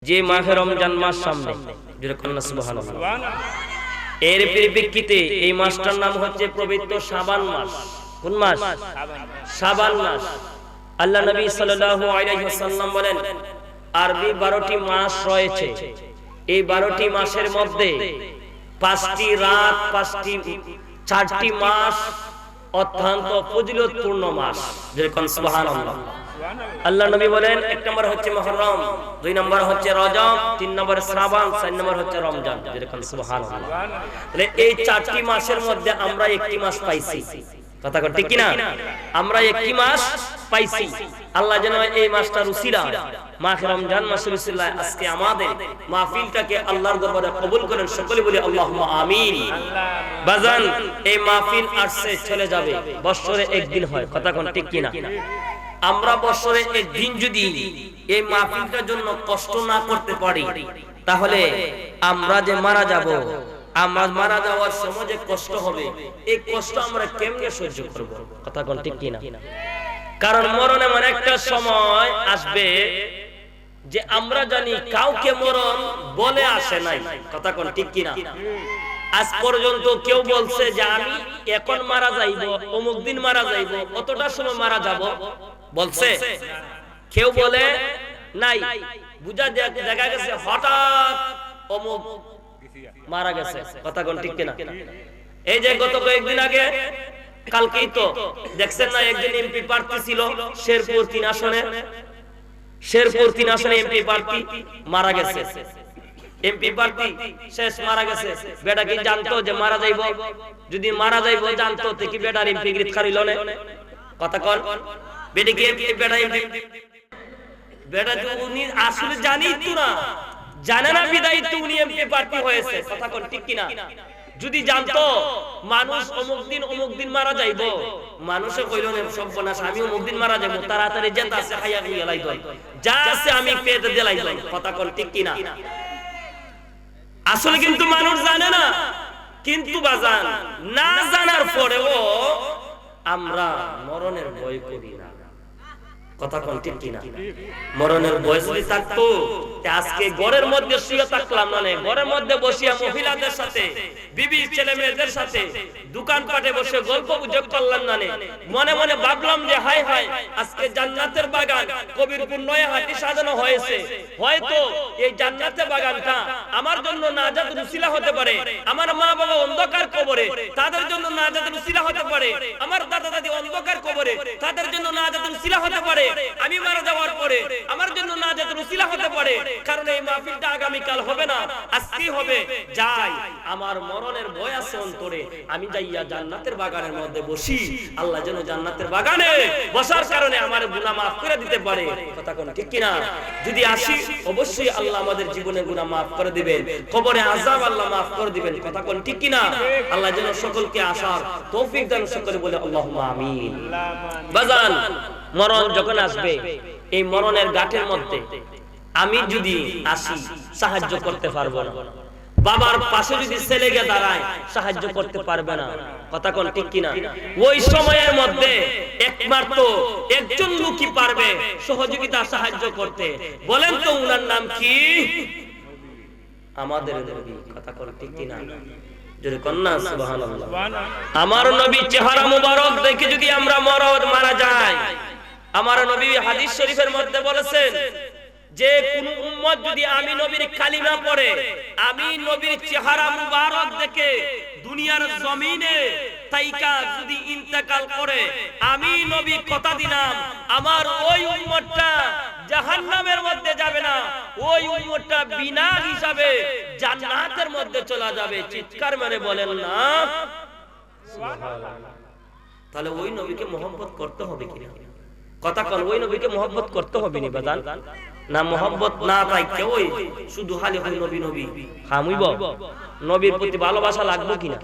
যে মাহে রমজান মাস সামনে, যেরকম সুবহানাল্লাহ, এর পরিপ্রেক্ষিতে এই মাসটার নাম হচ্ছে পবিত্র শাবান মাস। কোন মাস? শাবান মাস। আল্লাহ নবী সাল্লাল্লাহু আলাইহি ওয়াসাল্লাম বলেন, আরবি 12টি মাস রয়েছে। এই 12টি মাসের মধ্যে 5টি রাত, 4টি মাস অত্যন্ত ফজিলতপূর্ণ মাস, যেরকম সুবহানাল্লাহ। আল্লাহ নবী বলেন, 1 নম্বর হচ্ছে মুহররম, 2 নম্বর হচ্ছে রজব, 3 নম্বর শ্রাবণ, 4 নম্বর হচ্ছে রমজান, যেরকম সুবহানাল্লাহ। তাহলে এই 4টি মাসের মধ্যে আমরা একটি মাস পাইছি। কথা কন ঠিক কি না? আমরা একটি মাস পাইছি। আল্লাহ যেন এই মাসটার উসিলা, মাহে রমজান মাসের উসিলায় আজকে আমাদের মাহফিলটাকে আল্লাহর দরবারে কবুল করেন। সকলে বলি আল্লাহুম্মা আমিন। বাজান, এই মাহফিল আসছে চলে যাবে, বছরে একদিন হয়। কথা কন ঠিক কি না? আমরা বছরে একদিন যদি এই মাহফিলটার জন্য কষ্ট না করতে পারি, তাহলে আমরা যে মারা যাব, আমরা মারা যাওয়ার সময় যে কষ্ট হবে, এই কষ্ট আমরা কেমনে সহ্য করব? কথা কোন ঠিক কি না? কারণ মরণ এমন একটা সময় আসবে যে আমরা জানি কাউকে মরণ বলে আসে নাই। কথা কোন ঠিক কি না? আজ পর্যন্ত কেউ বলছে যে আমি এখন মারা যাইব, অমুক দিন মারা যাইব, অতটা সময় মারা যাব, বলছে? কেউ বলে নাই। বুঝা দেখা গেছে হঠাৎ অমুক মারা গেছে। কথা কোন ঠিক কিনা? এই যে গত কয়েকদিন আগে, কালকেই তো দেখছেন না, একজন এমপি প্রার্থী ছিল শেরপুর 3 আসনে, শেরপুর 3 আসনে এমপি প্রার্থী মারা গেছে। এমপি প্রার্থী শেষ মারা গেছে। বেটা কি জানতো যে মারা যাইব? যদি মারা যাইব জানতো তো কি বেটার এমপি গিরিত খারিল না? কথা কোন বেটা কি এমপি, বেটা এমপি, বেটা তো উনি আসলে জানি তো না, জানে না বিদায় তো উনি এমপি প্রার্থী হয়েছে। কথা কোন ঠিক কি না? যদি জানতো মানুষ অমুক দিন মারা যাইব, মানুষে কইল না সর্বনাশ আমি অমুক দিন মারা যাইব, তাড়াতাড়ি যেতে আছে খাইয়া গেলাই দল, যা আছে আমি পেতে দিলাই দল। কথা কোন ঠিক কি না? আসলে কিন্তু মানুষ জানে না। কিন্তু বাজান, না জানার পরেও আমরা মরণের ভয় করি না। কথা কোন ঠিক কি না? মরণের ভয় যদি থাকতো, আজকে ঘরের মধ্যে শুয়ে থাকলাম না, ঘরের মধ্যে বসিয়া মহিলাদের সাথে, বিবি ছেলে মেয়েদের সাথে দোকানপাটে বসে গল্প গুজব করলাম না, মনে মনে ভাবলাম যে হায় হায়, আজকে জান্নাতের বাগান কবিরপুর নয়াহাটি সাজানো হয়েছে, হয়তো এই জান্নাতের বাগানটা আমার জন্য নাজাতের উসিলা হতে পারে, আমার মা বাবা অন্ধকার কবরে তাদের জন্য নাজাতের উসিলা হতে পারে, আমার দাদা দাদি অন্ধকার কবরে তাদের জন্য নাজাতের উসিলা হতে পারে, আমি মারা যাওয়ার পরে আমার জন্য নাজাতের উসিলা হতে পারে। কারণ এই মাহফিলটা আগামী কাল হবে না, আজকেই হবে। যাই, আমার মরণের ভয় আছে অন্তরে, আমি যাইয়া জান্নাতের বাগানের মধ্যে বসি। আল্লাহ যেন জান্নাতের বাগানে বসার কারণে আমার গুনাহ মাফ করে দিতে পারে। কথা কোন ঠিক কি না? যদি আসি, অবশ্যই আল্লাহ আমাদের জীবনের গুনাহ মাফ করে দিবেন, কবরে আযাব আল্লাহ মাফ করে দিবেন। কথা কোন ঠিক কি না? আল্লাহ যেন সকলকে আসার তৌফিক দান। সকলে বলে আল্লাহুম্মা আমিন। বাজান, মরণ যখন আসবে, এই মরণের ঘাটের মধ্যে আমি যদি আসি, সাহায্য করতে পারবো না। বাবার পাশে যদি ছেলে গিয়ে দাঁড়ায়, সাহায্য করতে পারবে না। কথা কোন ঠিক কিনা? ওই সময়ের মধ্যে একমাত্র একজন লোকই পারবে সহযোগিতা সাহায্য করতে। বলেন তো উনার নাম কি? আমাদের নবী। কথা কোন ঠিক কিনা? যদি কন্যা সুবহানাল্লাহ। আমার নবী চেহারা মুবারক দেখে যদি আমরা মারা যাই, আমার নবী হাদিস শরীফের মধ্যে বলেছেন যে কোন উম্মত যদি আমি নবীর কালিমা পড়ে, আমি নবীর চেহারা মুবারক দেখে দুনিয়ার জমিনে তাইকা যদি ইন্তেকাল করে, আমি নবী কথা দিলাম আমার ওই উম্মতটা জাহান্নামের মধ্যে যাবে না, ওই উম্মতটা বিনা হিসাবে জান্নাতের মধ্যে চলে যাবে। চিৎকার মেরে বলেন না সুবহানাল্লাহ। তাহলে ওই নবীকে মহব্বত করতে হবে কিনা? কথা কোন ওই নবীকে মহব্বত করতে হবে নি বাজান? না মহব্বত না থাকতে ওই শুধু খালি ওই নবী নবী হামুইব, নবীর প্রতি ভালোবাসা লাগবে কিনা?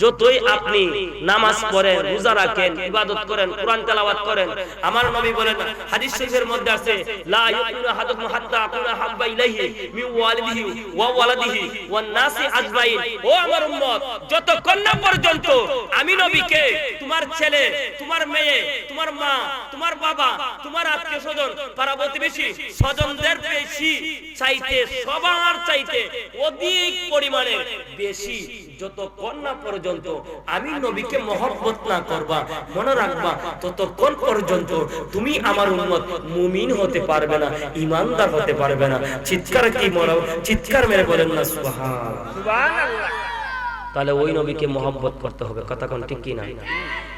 যতই আপনি নামাজ পড়েন, রোজা রাখেন, ইবাদত করেন, কোরআন তেলাওয়াত করেন, আমার নবী বলেন হাদিস শরীফের মধ্যে আছে লা ইউমিনু আহাদুকুম হাত্তা আকুনা হাব্বা ইলাইহি মিন ওয়ালিদিহি ওয়া ওয়ালাদিহি ওয়ান নাসি আজমাইন। ও আমার উম্মত, যতক্ষণ না পর্যন্ত আমি নবীকে তোমার ছেলে, তোমার মেয়ে, তোমার মা, তোমার বাবা, তোমার আত্মীয়স্বজন, পাড়া প্রতিবেশী, স্বজনদের বেশি চাইতে, সবার চাইতে অধিক পরিমাণে বেশি যতক্ষণ না পর্যন্ত আমি নবীকে মহব্বত না করবা, মনে রাখবা, ততক্ষণ পর্যন্ত তুমি আমার উম্মত মুমিন হতে পারবে না, ঈমানদার হতে পারবে না। চিৎকার মেরে বলেন না সুবহানাল্লাহ। তাহলে ওই নবীকে মহব্বত করতে হবে, কথা কোন ঠিক কি না?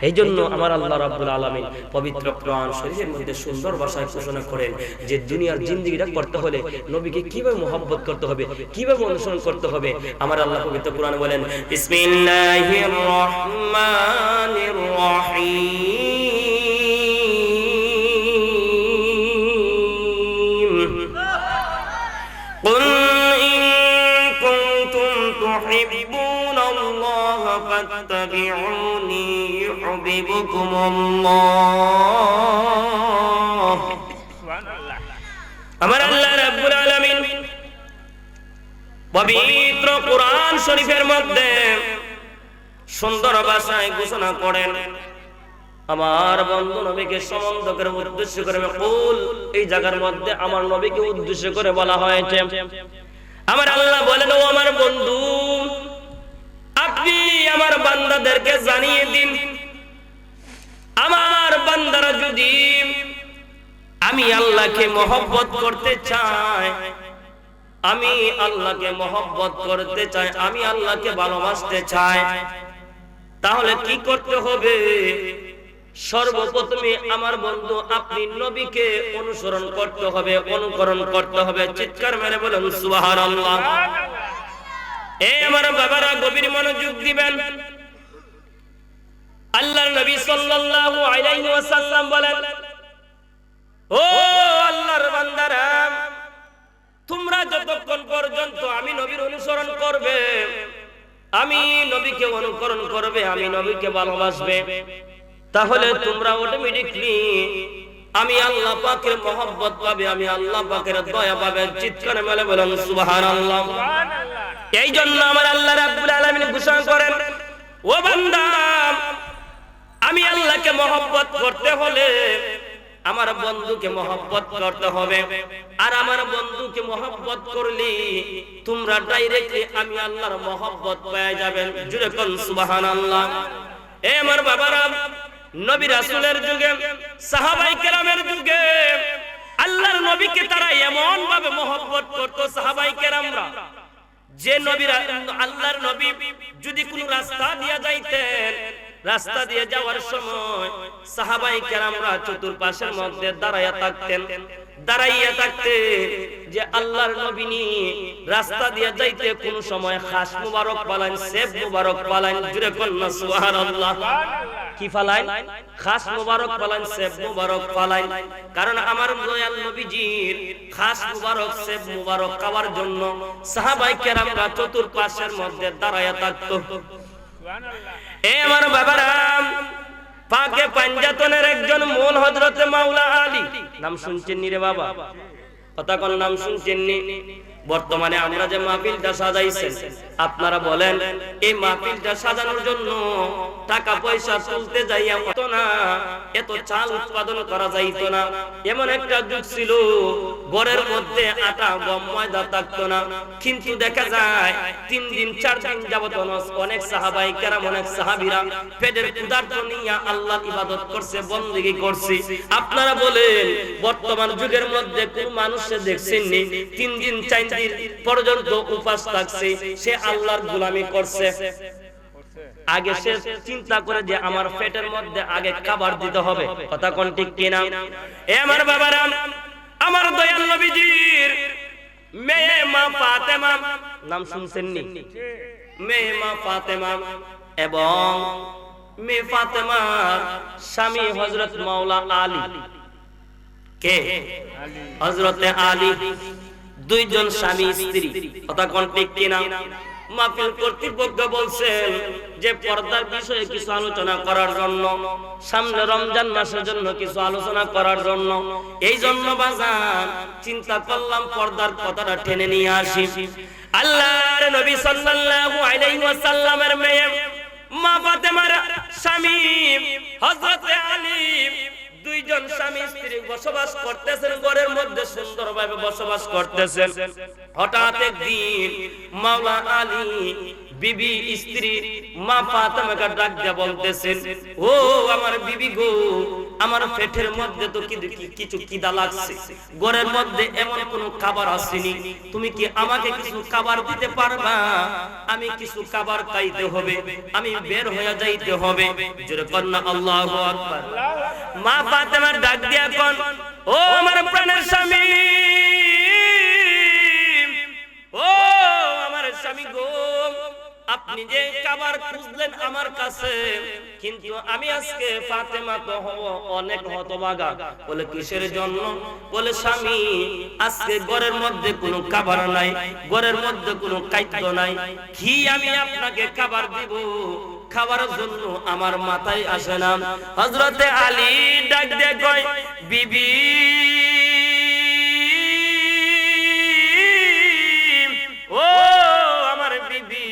এই জন্য আমার আল্লাহ রাব্বুল আলামিন পবিত্র কোরআন শরীফের মধ্যে সুন্দর ভাষায় ঘোষণা করেন যে দুনিয়ার জিন্দেগিটা করতে হলে নবীকে কিভাবে মহব্বত করতে হবে, কিভাবে অনুসরণ করতে হবে। আমার আল্লাহ পবিত্র কোরআন বলেন, বিসমিল্লাহির রহমানির রহিম, কুল ইন কুনতুম তুহিব্বুনাল্লাহ ফাত্তাবিউনি ইউহিব্বুকুমুল্লাহ। সুবহানাল্লাহ। আমার আল্লাহ রাব্বুল আলামিন পবিত্র কোরআন শরীফের মধ্যে সুন্দর ভাষায় ঘোষণা করেন, আমার বন্ধু নবীকে সম্বন্ধ করে উদ্দেশ্য করে, কুল এই জায়গার মধ্যে আমার নবীকে উদ্দেশ্য করে বলা হয়েছে। আমার আল্লাহ বলেন, ও আমার বন্ধু, আপনি আমার বান্দাদেরকে জানিয়ে দিন, আমার বান্দারা যদি আমি আল্লাহকে মহব্বত করতে চাই, আমি আল্লাহকে মহব্বত করতে চাই, আমি আল্লাহকে ভালোবাসতে চাই, তাহলে কি করতে হবে? সর্বপ্রথমে আমার বন্ধু আপনি নবীকে অনুসরণ করতে হবে, অনুকরণ করতে হবে। চিৎকার মেরে বলুন সুবহানাল্লাহ। এ আমার বাবারা গভীর মনোযোগ দিবেন। আল্লাহর নবী সাল্লাল্লাহু আলাইহি ওয়াসাল্লাম বলেন, ও আল্লাহর বান্দারা, তোমরা যতক্ষণ পর্যন্ত আমি নবীর অনুসরণ করবে, আমি নবীকে অনুকরণ করবে, আমি নবীকে ভালোবাসবে, তাহলে তোমরা অটোমেটিকলি আমি আল্লাহ পাকের মহব্বত পাবে, আমি আল্লাহ পাকের দয়া পাবে। চিৎকার মেলে বলেন সুবহানাল্লাহ। এই জন্য আমার আল্লাহ রাব্বুল আলামিন ঘোষণা করেন, ও বান্দা, আমি আল্লাহকে মহব্বত করতে হলে আমার বন্ধুকে মহব্বত করতে হবে, আর আমার বন্ধুকে মহব্বত করলে তোমরা ডাইরেক্টলি আমি আল্লাহর মহব্বত পেয়ে যাবেন। জুড়ে কোন সুবহানাল্লাহ। এ আমার বাবারা, নবী রাসূলের যুগে, সাহাবায়ে কেরামের যুগে আল্লাহর নবীকে তারা এমন ভাবে মহব্বত করত, সাহাবায়ে কেরামরা, যে নবীরা আল্লাহর নবী যদি কোন রাস্তা দিয়ে যাইতেন, রাস্তা দিয়ে যাওয়ার সময় সাহাবায়ে কেরামরা চতুর্পাশের মধ্যে দাঁড়াইয়া থাকতেন, দাঁড়াইয়া থাকতেন যে আল্লাহর নবী রাস্তা দিয়ে যাইতে কোন সময় খাস মুবারক পালাইন, সেব মুবারক পালাইন। জুড়ে কোন না সুবহানাল্লাহ। কি পালাইন? খাস মুবারক পালাইন, সেব মুবারক পালাইন। কারণ আমার দয়াল নবীজির খাস মুবারক, সেব মুবারক খাওয়ার জন্য সাহাবায়ে কেরামরা চতুর্পাশের মধ্যে দাঁড়াইয়া থাকতো। এ আমার বাবারা, পাকে পাঞ্জাতনের একজন মূল হযরতে মাওলা আলী, নাম শুনছেন নি রে বাবা? কথা কোন নাম শুনছেন নি? বর্তমানে আমরা যে মাহফিলটা সাজাইছেন, আপনারা বলেন এই মাহফিলটা সাজানোর জন্য টাকা পয়সা তুলতে যাইয়া হতো না, এত চাল উৎপাদন করা যাইতো না। এমন একটা যুগ ছিল, ঘরের মধ্যে আটা গম ময়দা থাকতো না, কিন্তু দেখা যায় 3 দিন 4 দিন যাবত অনেক সাহাবায়ে কেরাম, অনেক সাহাবীরা পেটের ক্ষুধার্ত নিয়ে আল্লাহর ইবাদত করছে, বندگی করছে। আপনারা বলেন বর্তমান যুগের মধ্যে কোন মানুষে দেখছেন নি 3 দিন 4 দিন পর্যন্ত উপাস থাকছে, সে আল্লাহর গোলামি করছে? আগে সে চিন্তা করে যে আমার পেটের মধ্যে আগে খাবার দিতে হবে। কথা কোন ঠিক কিনা? এ আমার বাবারা, আমার দয়াল নবীজির মেয়ে মা ফাতেমা, নাম শুনছেন নি? মেয়ে মা ফাতেমা এবং মেয়ে ফাতেমার স্বামী হযরত মাওলা আলী। কে? হযরতে আলী। দুইজন স্বামী স্ত্রী। কথা কোন ঠিক কিনা? মাহফিল কর্তৃপক্ষ বলছেন যে পর্দার বিষয়ে কিছু আলোচনা করার জন্য, সামনে রমজান মাসের জন্য কিছু আলোচনা করার জন্য। এই জন্য বাজান চিন্তা করলাম পর্দার কথাটা টেনে নিয়ে আসি। আল্লাহর নবী সাল্লাল্লাহু আলাইহি ওয়াসাল্লামের মেয়ে মা ফাতেমার স্বামী হযরতে আলী, দুই দুইজন স্বামী স্ত্রী বসবাস করতেছেন, ঘরের মধ্যে সুন্দরভাবে বসবাস করতেছেন। হঠাৎ একদিন মাওলা আলী বিবি স্ত্রী মা ফাতেমাকে ডাক দিয়ে বলতেছেন, ও আমার বিবি গো, আমার পেটের মধ্যে তো কিছু খিদা লাগছে, ঘরের মধ্যে এমন কোন খাবার আসেনি, তুমি কি আমাকে কিছু খাবার দিতে পারবা? আমি কিছু খাবার খাইতে হবে, আমি বের হয়ে যাইতে হবে। জোরে কন্না আল্লাহু আকবার। মা ফাতেমা ডাক দিয়া কোন, ও আমার প্রাণের স্বামী, ও আমার স্বামী গো, আপনি যে খাবার খুঁজলেন আমার কাছে, কিন্তু আমি আজকে ফাতেমা তো অনেক হতভাগা। বলে কিসের জন্য? বলে স্বামী, আজকে ঘরের মধ্যে কোনো খাবার নাই, ঘরের মধ্যে কোনো খাদ্য নাই, কি আমি আপনাকে খাবার দিব? খাবারের জন্য আমার মাথায় আসে না। হযরতে আলী ডাক দিয়ে কয়, বিবি ও আমার বিবি,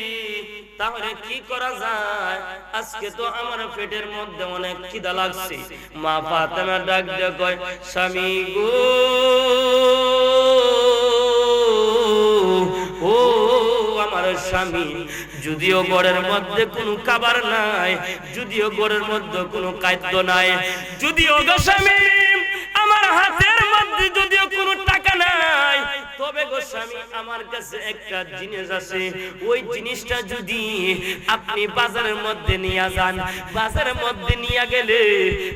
তাহলে কি করা যায়? আজকে তো আমার পেটের মধ্যে অনেক খিদা লাগছে। মা ফাতেমা ডাক দিয়ে কয়, স্বামী গো, ও আমার স্বামী, যদিও ঘরের মধ্যে কোনো খাবার নাই, যদিও ঘরের মধ্যে কোনো খাদ্য নাই, যদিও গো স্বামী আমার হাতের মধ্যে যদিও কোনো টাকা নাই, তবে গো স্বামী আমার কাছে একটা জিনিস আছে, ওই জিনিসটা যদি আপনি বাজারের মধ্যে নিয়ে যান, বাজারের মধ্যে নিয়ে গেলে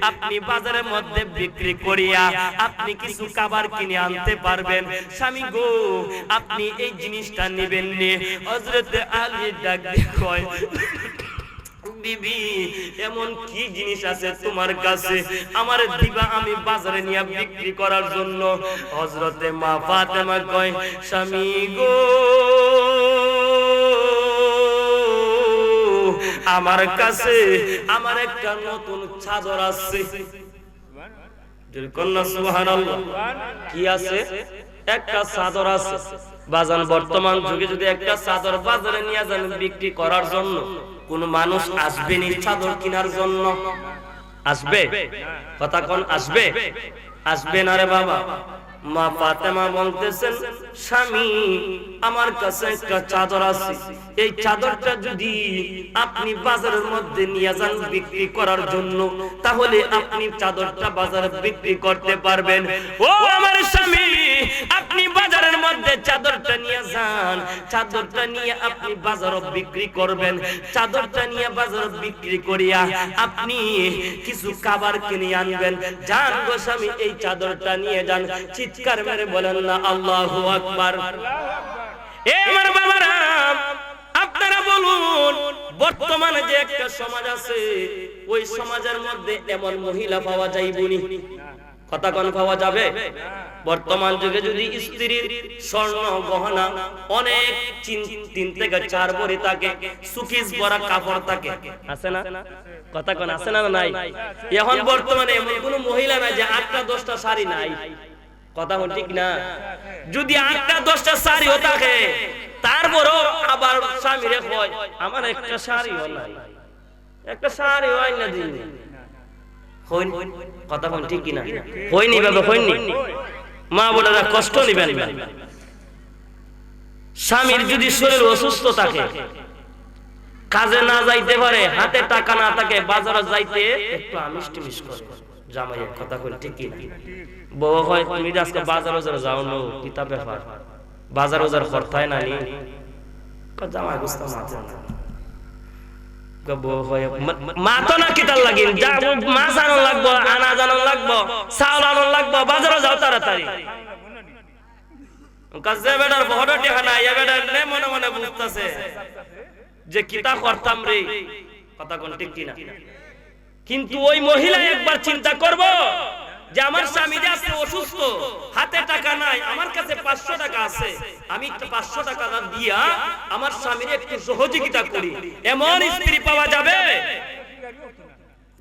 আপনি বাজারের মধ্যে বিক্রি করিয়া আপনি কিছু খাবার কিনে আনতে পারবেন। স্বামী গো, আপনি এই জিনিসটা নেবেন নে? হযরতে আলী ডাক দিয়ে কয়, বিবি এমন কি জিনিস আছে তোমার কাছে আমার দিবা আমি বাজারে নিয়ে বিক্রি করার জন্য? হযরতে মা ফাতেমা কয়, স্বামী গো, আমার কাছে আমার একটা নতুন চাদর আছে। কন্যা সুবহানাল্লাহ। কি আছে? একটা চাদর আছে। বাজান বর্তমান যুগে যদি একটা চাদর বাজারে নিয়ে যান বিক্রি করার জন্য, কোন মানুষ আসবে নি চাদর কেনার জন্য? আসবে? কথা কোন আসবে? আসবে না রে বাবা। মা ফাতেমা বলতেছেন, স্বামী আমার কাছে একটা চাদর আছে, এই চাদরটা যদি আপনি বাজারের মধ্যে নিয়ে যান বিক্রি করার জন্য, তাহলে আপনি চাদরটা বাজারে বিক্রি করতে পারবেন। ও আমার স্বামী, আপনি বাজারের মধ্যে চাদরটা নিয়ে যান, চাদরটা নিয়ে আপনি বাজারে বিক্রি করবেন, চাদরটা নিয়ে বাজারে বিক্রি করিয়া আপনি কিছু খাবার কিনে আনবেন। যান গো স্বামী, এই চাদরটা নিয়ে যান। চিৎকার মেরে বলেন না আল্লাহু আকবার। এ আমার বাবারা, আপনারা বলুন, বর্তমানে যে একটা সমাজ আছে, ওই সমাজের মধ্যে এমন মহিলা পাওয়া যাইবনি? কথা কোন পাওয়া যাবে? বর্তমান যুগে যদি স্ত্রীর স্বর্ণ গহনা অনেক 3 থেকে 4 ভরি থাকে, সুকিস ভরা কাপড় থাকে, আছে না? কথা কোন আছে না? নাই। এখন বর্তমানে এমন কোন মহিলা নাই যে 8টা 10টা শাড়ি নাই। কথা কোন ঠিক না? যদি 8টা 10টা শাড়িও থাকে, তারপরও আবার স্বামীরে কয় আমার একটা শাড়িও নাই, একটা শাড়িও আইনা দিন। হইন কথা কোন ঠিক কিনা? হইনি বাবা, হইনি। মা বোনেরা কষ্ট নিবেন না। স্বামীর যদি শরীর অসুস্থ থাকে, কাজে না যাইতে পারে, হাতে টাকা না থাকে, বাজারে যাইতে একটু আমিষ টিমিষ করে জামাইয়ের। কথা কোন ঠিক কিনা? বউ হয় তুমি আজকে বাজার বাজার যাও না, কিতা ব্যাপার, বাজার বাজার করতাই না নি? জামাই বুঝতে মাথা না, মা তো না কিতার লাগিন, মাছ আনো লাগবো, আনাজ আনো লাগবো, চাউল আনো লাগবো, বাজারে যাও তাড়াতাড়ি। মনে মনে বুঝতেছে যে কিতা করতাম রে। কথা কোন ঠিক কিনা? কিন্তু ওই মহিলা একবার চিন্তা করবো যে আমার স্বামী যে আজকে অসুস্থ, হাতে টাকা নাই, আমার কাছে 500 টাকা আছে, আমি 500 টাকা দিয়া আমার স্বামীর একটু সহযোগিতা করি, এমন স্ত্রী পাওয়া যাবে?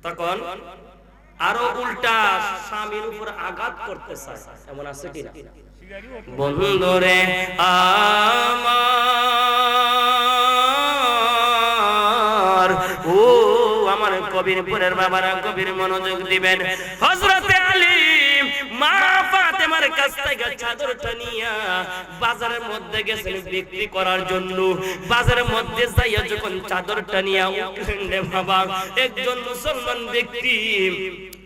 তখন আরো উল্টা স্বামীর উপর আঘাত করতে চায়, এমন আছে কিনা? বন্ধুরে আমার, ও আমার কবিরপুরের বাবারা গভীর মনোযোগ দিবেন। হযরতে আমার কাছ থেকে চাদরটা নিয়া বাজারের মধ্যে গেছেন বিক্রি করার জন্য। বাজারের মধ্যে যাইয়া যখন চাদরটা নিয়া উঠলেন রে বাবা, একজন মুসলমান ব্যক্তি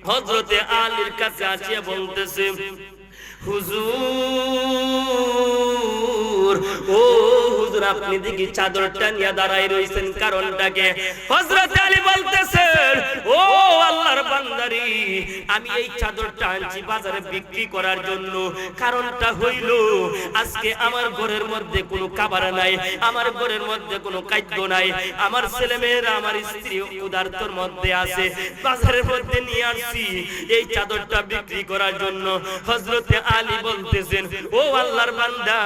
হযরতে আলীর কাছে আসিয়া বলতেছে, হুজুর, ও হুজুর, আপনি দেখি চাদরটা নিয়ে দাঁড়ায় রইছেন, কারণটাকে? হযরত আলী বলতেছেন, ও আল্লাহর বান্দারি, আমি এই চাদরটা আনছি বাজারে বিক্রি করার জন্য। কারণটা হইল, আজকে আমার ঘরের মধ্যে কোনো খাবার নাই, আমার ঘরের মধ্যে কোনো খাদ্য নাই, আমার ছেলেমেয়েরা, আমার স্ত্রী উদারতর মধ্যে আছে, বাজারের মধ্যে নিয়ে আসছি এই চাদরটা বিক্রি করার জন্য। হযরত আলী বলতেছেন, ও আল্লাহর বান্দা,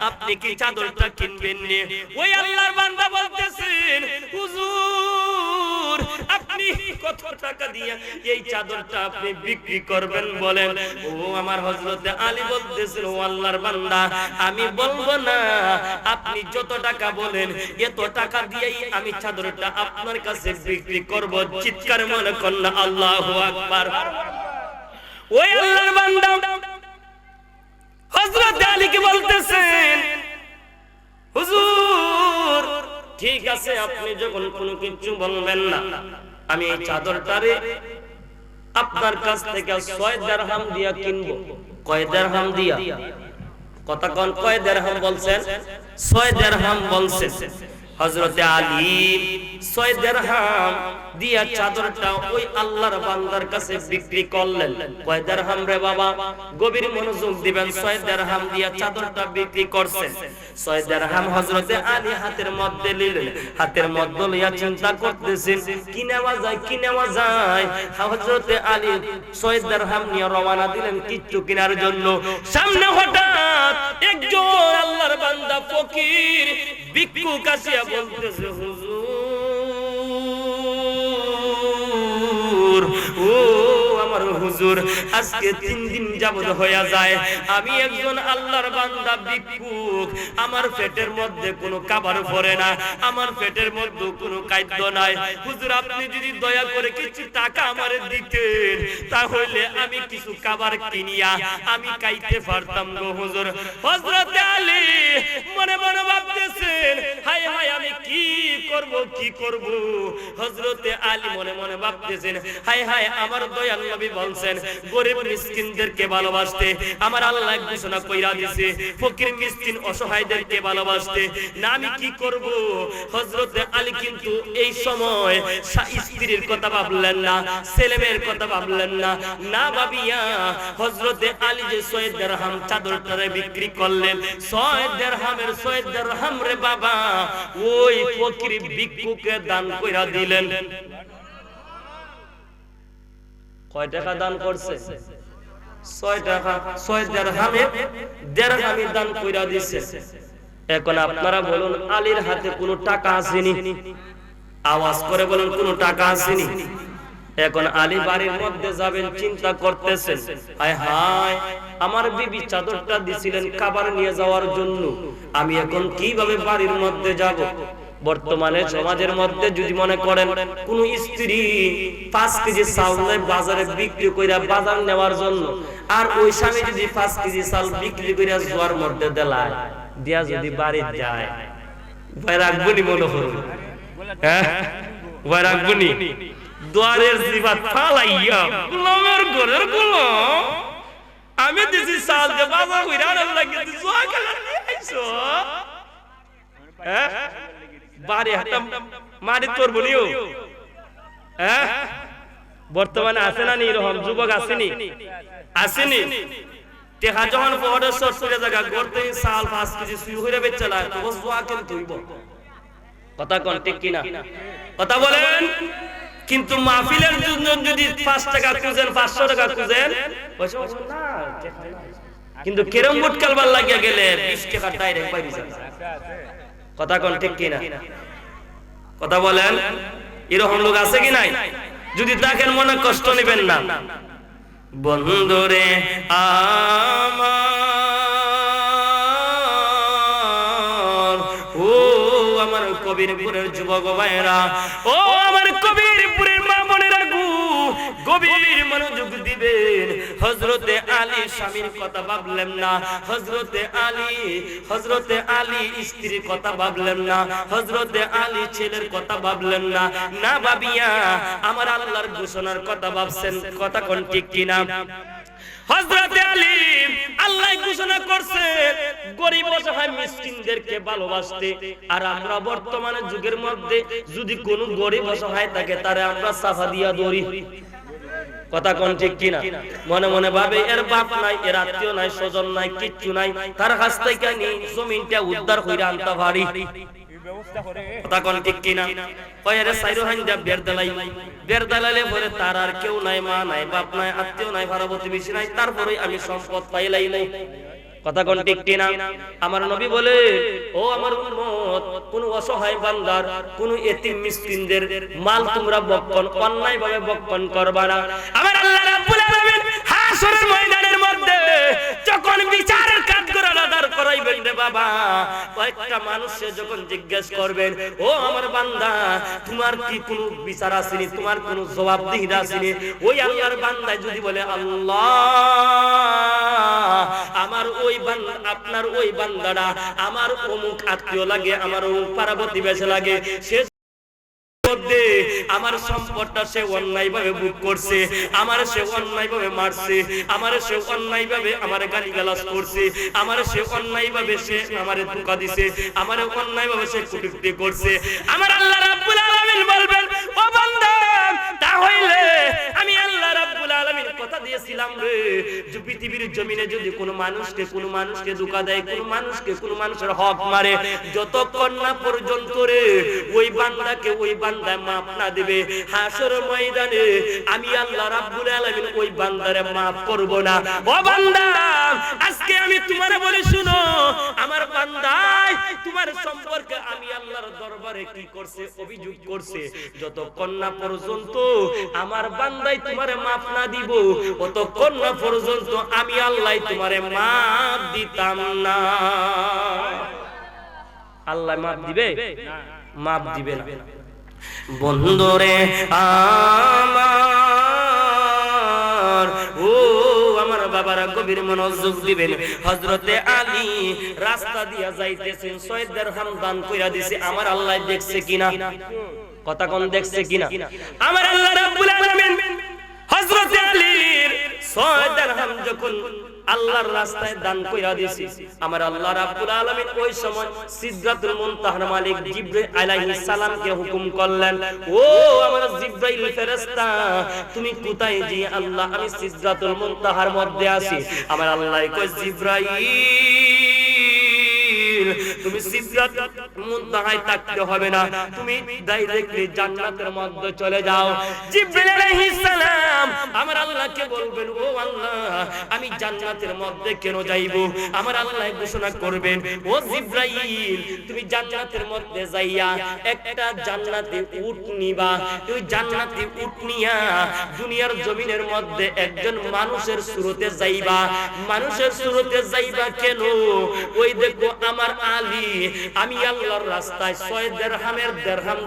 আপনি কি চাদরটা কিনবেন নে? ওই আল্লাহর বান্দা বলতেছেন, হুজুর, আপনি কত টাকা দিয়ে এই চাদরটা আপনি বিক্রি করবেন বলেন? ও আমার হযরতে আলী বলতেছেন, ও আল্লাহর বান্দা, আমি বলবো না, আপনি যত টাকা বলেন এত টাকা দিয়েই আমি চাদরটা আপনার কাছে বিক্রি করব। চিৎকার মনে করেন আল্লাহু আকবার। ওই আল্লাহর বান্দা হযরত আলীকে বলতেছেন, হুজুর, ঠিক আছে, আপনি যখন কোনো কিছু বলবেন না, আমি এই চাদরটারে আপনার কাছ থেকে 6 দিরহাম দিয়া কিনবো। কয় দিরহাম দিয়া? কথা কোন? কয় দিরহাম বলছেন? 6 দিরহাম বলছেন। হযরতে আলী 6 দিরহাম দিয়া চাদরটা ওই আল্লাহর বান্দার কাছে বিক্রি করলেন। কয় দিরহাম রে বাবা? গভীর মনোযোগ দিবেন। 6 দিরহাম দিয়া চাদরটা বিক্রি করছেন। 6 দিরহাম হযরতে আলী হাতের মধ্যে নিলেন। হাতের মধ্যে লইয়া চিন্তা করতেছেন, কি নেওয়া যায়, কি নেওয়া যায়। হযরতে আলী 6 দিরহাম নিয়ে রওনা দিলেন কিচ্ছু কেনার জন্য। সামনে হঠাৎ একজন আল্লাহর বান্দা ফকির ভিক্ষুক আসিয়া বলতেছে, হুজুর, ও আমার হুজুর, আজকে 3 দিন যাবত হয়ে যায় আমি একজন আল্লাহর বান্দা ভিক্ষুক, আমার পেটের মধ্যে কোনো খাবার পড়ে না, আমার পেটের মধ্যে কোনো খাদ্য নাই। হুজুর, আপনি যদি দয়া করে কিছু টাকা আমারে দিতেন, তাহলে আমি কিছু খাবার কিনিয়া আমি খাইতে পারতাম গো হুজুর। হযরত আলী মনে মনে ভাবতেছেন, হায় হায়, আমি কি করব, কি করব। হযরতে আলী মনে মনে ভাবতেছেন, হায় হায়, আমার দয়াল নবী বলছেন গরিব মিসকিনদেরকে ভালোবাসতে, আমার আল্লাহ ঘোষণা কইরা দিয়েছে ফকির মিসকিন অসহায়দেরকে ভালোবাসতে, না আমি কি করব। হযরতে আলী কিন্তু এই সময় স্ত্রীর কথা ভাবলেন না, ছেলেমেয়ের কথা ভাবলেন না, না ভাবিয়া হযরতে আলী যে 6 দিরহাম চাদরটারে বিক্রি করলেন, 6 দিরহামের 6 দিরহাম রে বাবা ওই ফকির ভিক্ষুকে দান কইরা দিলেন। কয় টাকা দান করছে? 6 টাকা। 6 দিরহামে দিরহামি দান কইরা দিয়েছে। এখন আপনারা বলুন, আলীর হাতে কোনো টাকা আসেনি? আওয়াজ করে বলুন, কোনো টাকা আসেনি? এখন আলী বাড়ির মধ্যে যাবেন, চিন্তা করতেছেন, হায় হায়, আমার বিবি চাদরটা দিছিলেন খাবার নিয়ে যাওয়ার জন্য, আমি এখন কিভাবে বাড়ির মধ্যে যাব? বর্তমানে সমাজের মধ্যে যদি মনে করেন কোন স্ত্রী 5 কেজি চাউল বাজারে বিক্রি কইরা বাজার নেওয়ার জন্য, আর ওই স্বামী যদি 5 কেজি চাউল বিক্রি কইরা জোয়ার মধ্যে দেলায় দিয়া যদি বাড়ি যায়, ভয় রাখবনি? মনে করুন, হ্যাঁ, ভয় রাখবনি? দুয়ারের জিবাত ফালাইয়া গোলামের ঘরের গোলাম, আমি দিছি চাল যে বাজার কইরা আনার লাগি জোয়া খেলা নিয়ে আইছো, হ্যাঁ, বাড়ি হাতাম মারি তোর বলিও, হ্যাঁ। বর্তমানে আছে না নি এরকম যুবক? আসেনি? আসেনি? টেহা যখন বড় সরসরে জায়গা করতে চাল 5 কেজি সুই হইরা বেচলা, তো জোয়া কেন তুইব? কথা কোন ঠিক কিনা? কথা বলেন। কিন্তু মাহফিলের জন্য যদি 5 টাকা খুঁজেন, 500 টাকা খুঁজেন, কিন্তু কেরম বুট কালবার লাগিয়া গেলে 20 টাকা ডাইরেক্ট পাই দিছেন। কথা কোন ঠিক কিনা? কথা বলেন। এরকম লোক আছে কি নাই? যদি দেখেন মনে কষ্ট নেবেন না। বন্ধুরে আমার, ও আমার কবিরপুরের যুবক ভাইরা, ও আমার কবিরপুরের মা বোনেরা, গো গভীর মনোযোগ দিবেন। হযরতে আলী স্বামীর কথা ভাবলেন না, হযরতে আলী স্ত্রীর কথা ভাবলেন না, হযরতে আলী ছেলের কথা ভাবলেন না, না ভাবিয়া আমার আল্লাহর ঘোষণার কথা ভাবছেন। কথা কোন ঠিক কিনা? হযরতে আলী আল্লাহ ঘোষণা করছে গরিব অসহায় মিসকিনদেরকে ভালোবাসতে। আর আমরা বর্তমানে যুগের মধ্যে যদি কোন গরিব অসহায় থাকে তারে আমরা সাফা দিয়া ধরি। কথা কোন ঠিক কিনা? মনে মনে ভাবে এর বাপ নাই, এর আত্মীয় নাই, স্বজন নাই, কিচ্ছু নাই, তার কাছ থেকে নি জমিনটা উদ্ধার কইরা আনতে পারি। কথা কোন ঠিক কিনা? কয়ের সাইরো হাইন্দা বের দালালে পরে তার আর কেউ নাই, মা নাই, বাপ নাই, আত্মীয় নাই, পাড়া প্রতিবেশী নাই, তারপরে আমি সম্পদ পাইলাই নাই। কথা কোন ঠিক কিনা? আমার নবী বলে, ও আমার উম্মত, কোন অসহায় বান্দার, কোন এতিম মিসকিনদের মাল তোমরা বক্ষণ অন্যায় ভাবে বক্ষণ করবা না। আমার আল্লাহ রাব্বুল আলামিন হাসরের ময়দানের মধ্যে যখন বিচারের কাঠগড়ায় দাঁড় করাইবেন রে বাবা, কয়েকটা মানুষে যখন জিজ্ঞেস করবেন, ও আমার বান্দা, তোমার কি কোন বিচার আসেনি, তোমার কোন জবাবদিহি আসেনি? ওই আল্লাহর বান্দায় যদি বলে, আল্লাহ, আমার ওই বান্দা, আপনার ওই বান্দাটা আমার অমুক আত্মীয় লাগে, আমার অমুক পাড়া প্রতিবেশী লাগে, সে আমার সম্পদটা সে অন্যায় ভাবে ভোগ করছে, আমার সে অন্যায় ভাবে মারছে, আমার সে অন্যায় ভাবে আমার গালিগালাজ করছে, আমার সে অন্যায় ভাবে সে আমারে ধোঁকা দিছে, আমার অন্যায় ভাবে সে কটূক্তি করছে। আমার আল্লাহ রাব্বুল আলামিন বলবেন, ও বান্দা, তাহলে আমি আল্লাহ রাব্বুল আলামিন কথা দিয়েছিলাম রে, যে পৃথিবীর জমিনে যদি কোনো মানুষকে ধোঁকা দেয়, কোনো মানুষের হক মারে, যতক্ষণ না পর্যন্ত রে ওই বান্দাকে ওই বান্দা মাফ না দিবে, হাসরের ময়দানে আমি আল্লাহ রাব্বুল আলামিন ওই বান্দারে মাফ করব না। ও বান্দা, আজকে আমি তোমারে বলি, শুনো, আমার বান্দাই তোমার সম্পর্কে আমি আল্লাহর দরবারে কি করছে, অভিযোগ করছে, যতক্ষণ না পর্যন্ত আমার বান্দাই তোমারে মাফ না দিব, ততক্ষণ না পর্যন্ত আমি আল্লাহ তোমারে মাফ দিতাম না। আল্লাহ মাফ দিবে? মাফ দিবে না। বন্ধুরে আমার, ও আমার বাবারা, গভীর মনোযোগ দিবেন। হযরতে আলী রাস্তা দিয়া যাইতেছেন, 6 দিরহাম দান কইরা দিছে। আমার আল্লাহ দেখছে কিনা? কথা কোন দেখছে কিনা? আমার আল্লাহ রাব্বুল আলামিন হযরতে আলীর 6 দিরহাম যখন আল্লাহর রাস্তায় দান কইরা দিছি, আমার আল্লাহ রাব্বুল আলামিন ওই সময় সিদরাতুল মুনতাহার মালিক জিবরাইল আলাইহিস সালামকে হুকুম করলেন, ও আমার জিবরাইল ফেরেশতা, তুমি কোথায়? যে আল্লাহ, আমি সিদরাতুল মুনতাহার মধ্যে আছি। আমার আল্লাহ কয়, জিবরাইল, তুমি সিদরাতুল মুনতাহায় থাকতে হবে না, তুমি ডাইরেক্টলি জান্নাতের মধ্যে চলে যাও। জিবরাইল আলাইহিস সালাম আমার আল্লাহকে বলবেন, ও আল্লাহ, আমি জান্নাতের মধ্যে কেন যাইব? আমার আল্লাহ ঘোষণা করবেন, ও জিবরাইল, তুমি জান্নাতের মধ্যে যাইয়া একটা জান্নাতি উট নিবা। তুই জান্নাতি উট নিয়া দুনিয়ার জমিনের মধ্যে একজন মানুষের সুরতে যাইবা। মানুষের সুরতে যাইবা কেন? ওই দেখো আমার আলী, আমি আল্লাহর রাস্তায় 6 দিরহাম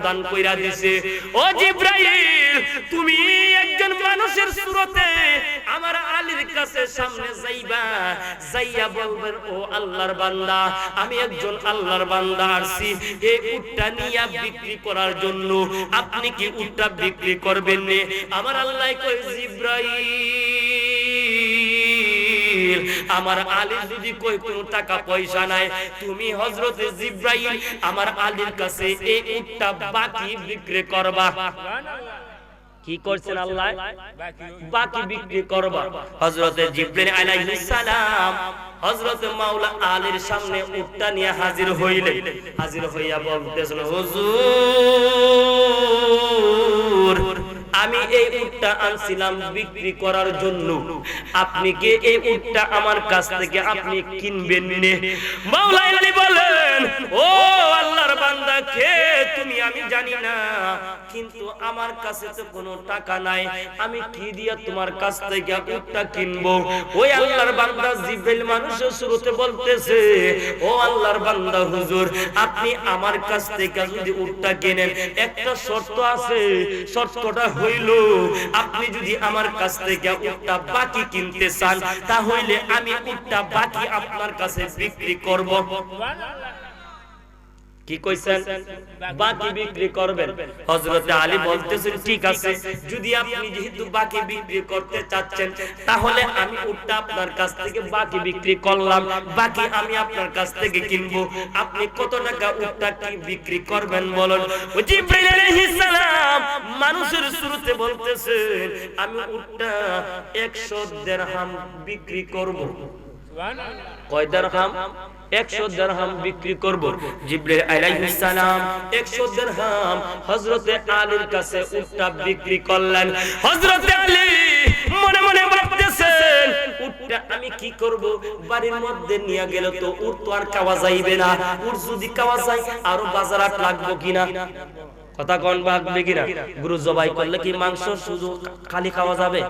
দান কইরা দিছে। ও জিবরাইল, তুমি একজন মানুষের সুরতে আমার আলীর কাছে সামনে যাইবা, যাইয়া বলবেন, ও আল্লাহর বান্দা, আমি একজন আল্লাহর বান্দা আসছি এই উটটা নিয়া বিক্রি করার জন্য, আপনি কি উটটা বিক্রি করবেন নে? আমার আল্লাহ কয়, জিবরাইল, আমার আলী যদি কই কোনো টাকা পয়সা নাই, তুমি হযরতে জিবরাইল আমার আলীর কাছে এই উটটা বাকি বিক্রি করবা। কি করছেন আল্লাহ? বাকি বিক্রি করবা। হযরতে জিবরাইল আলাইহিস সালাম হযরত মাওলা আলীর সামনে উটটা নিয়ে হাজির হইয়া বলতেছেন, হুজুর, আমি এই উটটা আনছিলাম বিক্রি করার জন্য, আপনি কি এই উটটা আমার কাছ থেকে আপনি কিনবেন নে? মাওলা আলী বলেন, ও আল্লাহর বান্দা, কে তুমি আমি জানি না, কিন্তু আমার কাছে তো কোনো টাকা নাই, আমি কি দিয়া তোমার কাছ থেকে উটটা কিনবো? ওই আল্লাহর বান্দা জিব্রাইল মানুষের শুরুতে বলতেছে, ও আল্লাহর বান্দা হুজুর, আপনি আমার কাছ থেকে যদি উটটা কেনেন, একটা শর্ত আছে, শর্তটা হইল আপনি যদি আমার কাছ থেকে উটটা বাকি কিনতে চান, তাহলে আমি উটটা বাকি আপনার কাছে বিক্রি করব। কি কইছেন? বাকি বিক্রি করবেন। হযরত আলী বলতেছেন, ঠিক আছে, যদি আপনি যেহেতু বাকি বিক্রি করতে চাচ্ছেন, তাহলে আমি উটটা আপনার কাছ থেকে বাকি বিক্রি করলাম, বাকি আমি আপনার কাছ থেকে কিনবো। আপনি কত টাকা উটটা কি বিক্রি করবেন বলুন? ও জিবরাইল আলাইহিস সালাম মানুষের শুরুতে বলতেছেন, আমি উটটা 100 দিরহাম বিক্রি করব। কয় দিরহাম? 100 দিরহাম বিক্রি করব। জিবরাইল আলাইহিস সালাম 100 দিরহাম হযরতে আলীর কাছে উটটা বিক্রি করলেন। হযরতে আলী মনে মনে ভাবতেছেন, উটটা আমি কি করব? বাড়ির মধ্যে নিয়ে গেলে তো উট তো আর খাওয়া যাইবে না, উট যদি খাওয়া যায় আরো বাজারাত লাগবে কিনা? কথা কোন ভাববে কিনা? গরু জবাই করলে কি মাংস শুধু খালি খাওয়া যাবে?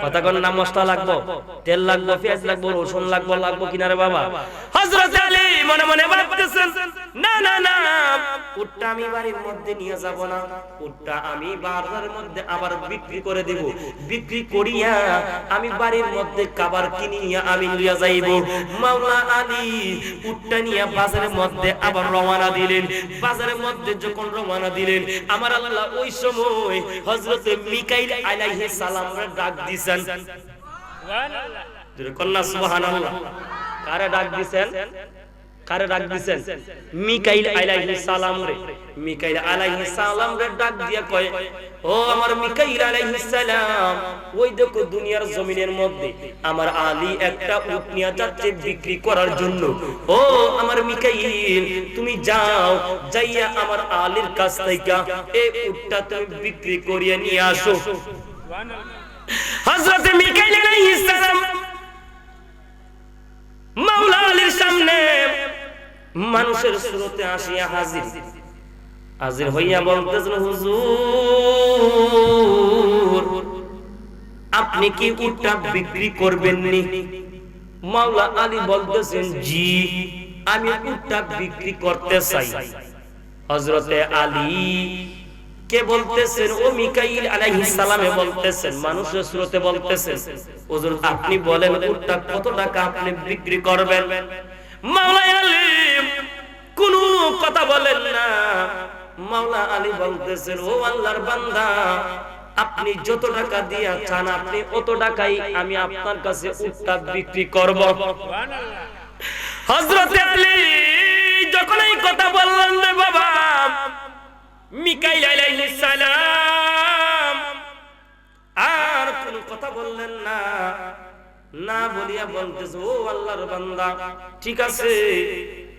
কথা কোন, না মশলা লাগবে, তেল লাগবে, পেঁয়াজ লাগবে, রসুন লাগবে কিনা রে বাবা? হযরত আলী মনে মনে ভাবতেছেন, না না না, উটটা আমি বাড়ির মধ্যে নিয়ে যাব না, উটটা আমি বাজারের মধ্যে আবার বিক্রি করে দেব, বিক্রি করিয়া আমি বাড়ির মধ্যে খাবার কিনিয়া আমি নিয়ে যাইব। মাওলা আলী উটটা নিয়ে বাজারের মধ্যে আবার রওনা দিলেন। বাজারের মধ্যে যখন রওনা দিলেন, আমার আল্লাহ ওই সময় হযরত মিকাইল আলাইহিস সালামকে ডাক দিয়েছেন। সুবহানাল্লাহ, জোরে কন্না সুবহানাল্লাহ। কারে ডাক দিয়েছেন? কারে ডাক দিয়েছেন? মিকাইল আলাইহিস সালাম রে। মিকাইল আলাইহিস সালাম রে ডাক দিয়া কয়, ও আমার মিকাইল আলাইহিস সালাম, ওই দেখো দুনিয়ার জমিনের মধ্যে আমার আলী একটা উট নিয়ে যাচ্ছে বিক্রি করার জন্য। ও আমার মিকাইল, তুমি যাও, যাইয়া আমার আলীর কাছ থেকে এই উটটা তুমি বিক্রি করিয়ে নিয়ে আসো। সুবহানাল্লাহ। হযরত মিকাইল আলাইহিস সালাম মাওলা আলীর সামনে মানুষের স্রোতে আসিয়া হাজির হইয়া বলতেছেন, হুজুর, আপনি কি উটটা বিক্রি করবেন নি? মাওলা আলী বলতেছেন, জি, আমি উটটা বিক্রি করতে চাই। হযরতে আলী কে বলতেছেন? ও মিকাইল আলাইহিস সালামে বলতেছেন, মানুষের স্রোতে বলতেছেন, হুজুর আপনি বলেন উটটা কত টাকা আপনি বিক্রি করবেন? মাওলা আলী কোনো কথা বলেন না। মাওলা আলী বলতেছেন, ও আল্লাহর বান্দা, আপনি যত টাকা দিয়া চান আপনি অত টাকাই আমি আপনার কাছে উটটা বিক্রি করব। সুবহানাল্লাহ। হযরতে আলী যখন এই কথা বললেন রে বাবা, মিকাইল আলাইহিস সালাম আর কোনো কথা বললেন না। না বলিয়া বলতেছে, ও আল্লাহর বান্দা, ঠিক আছে,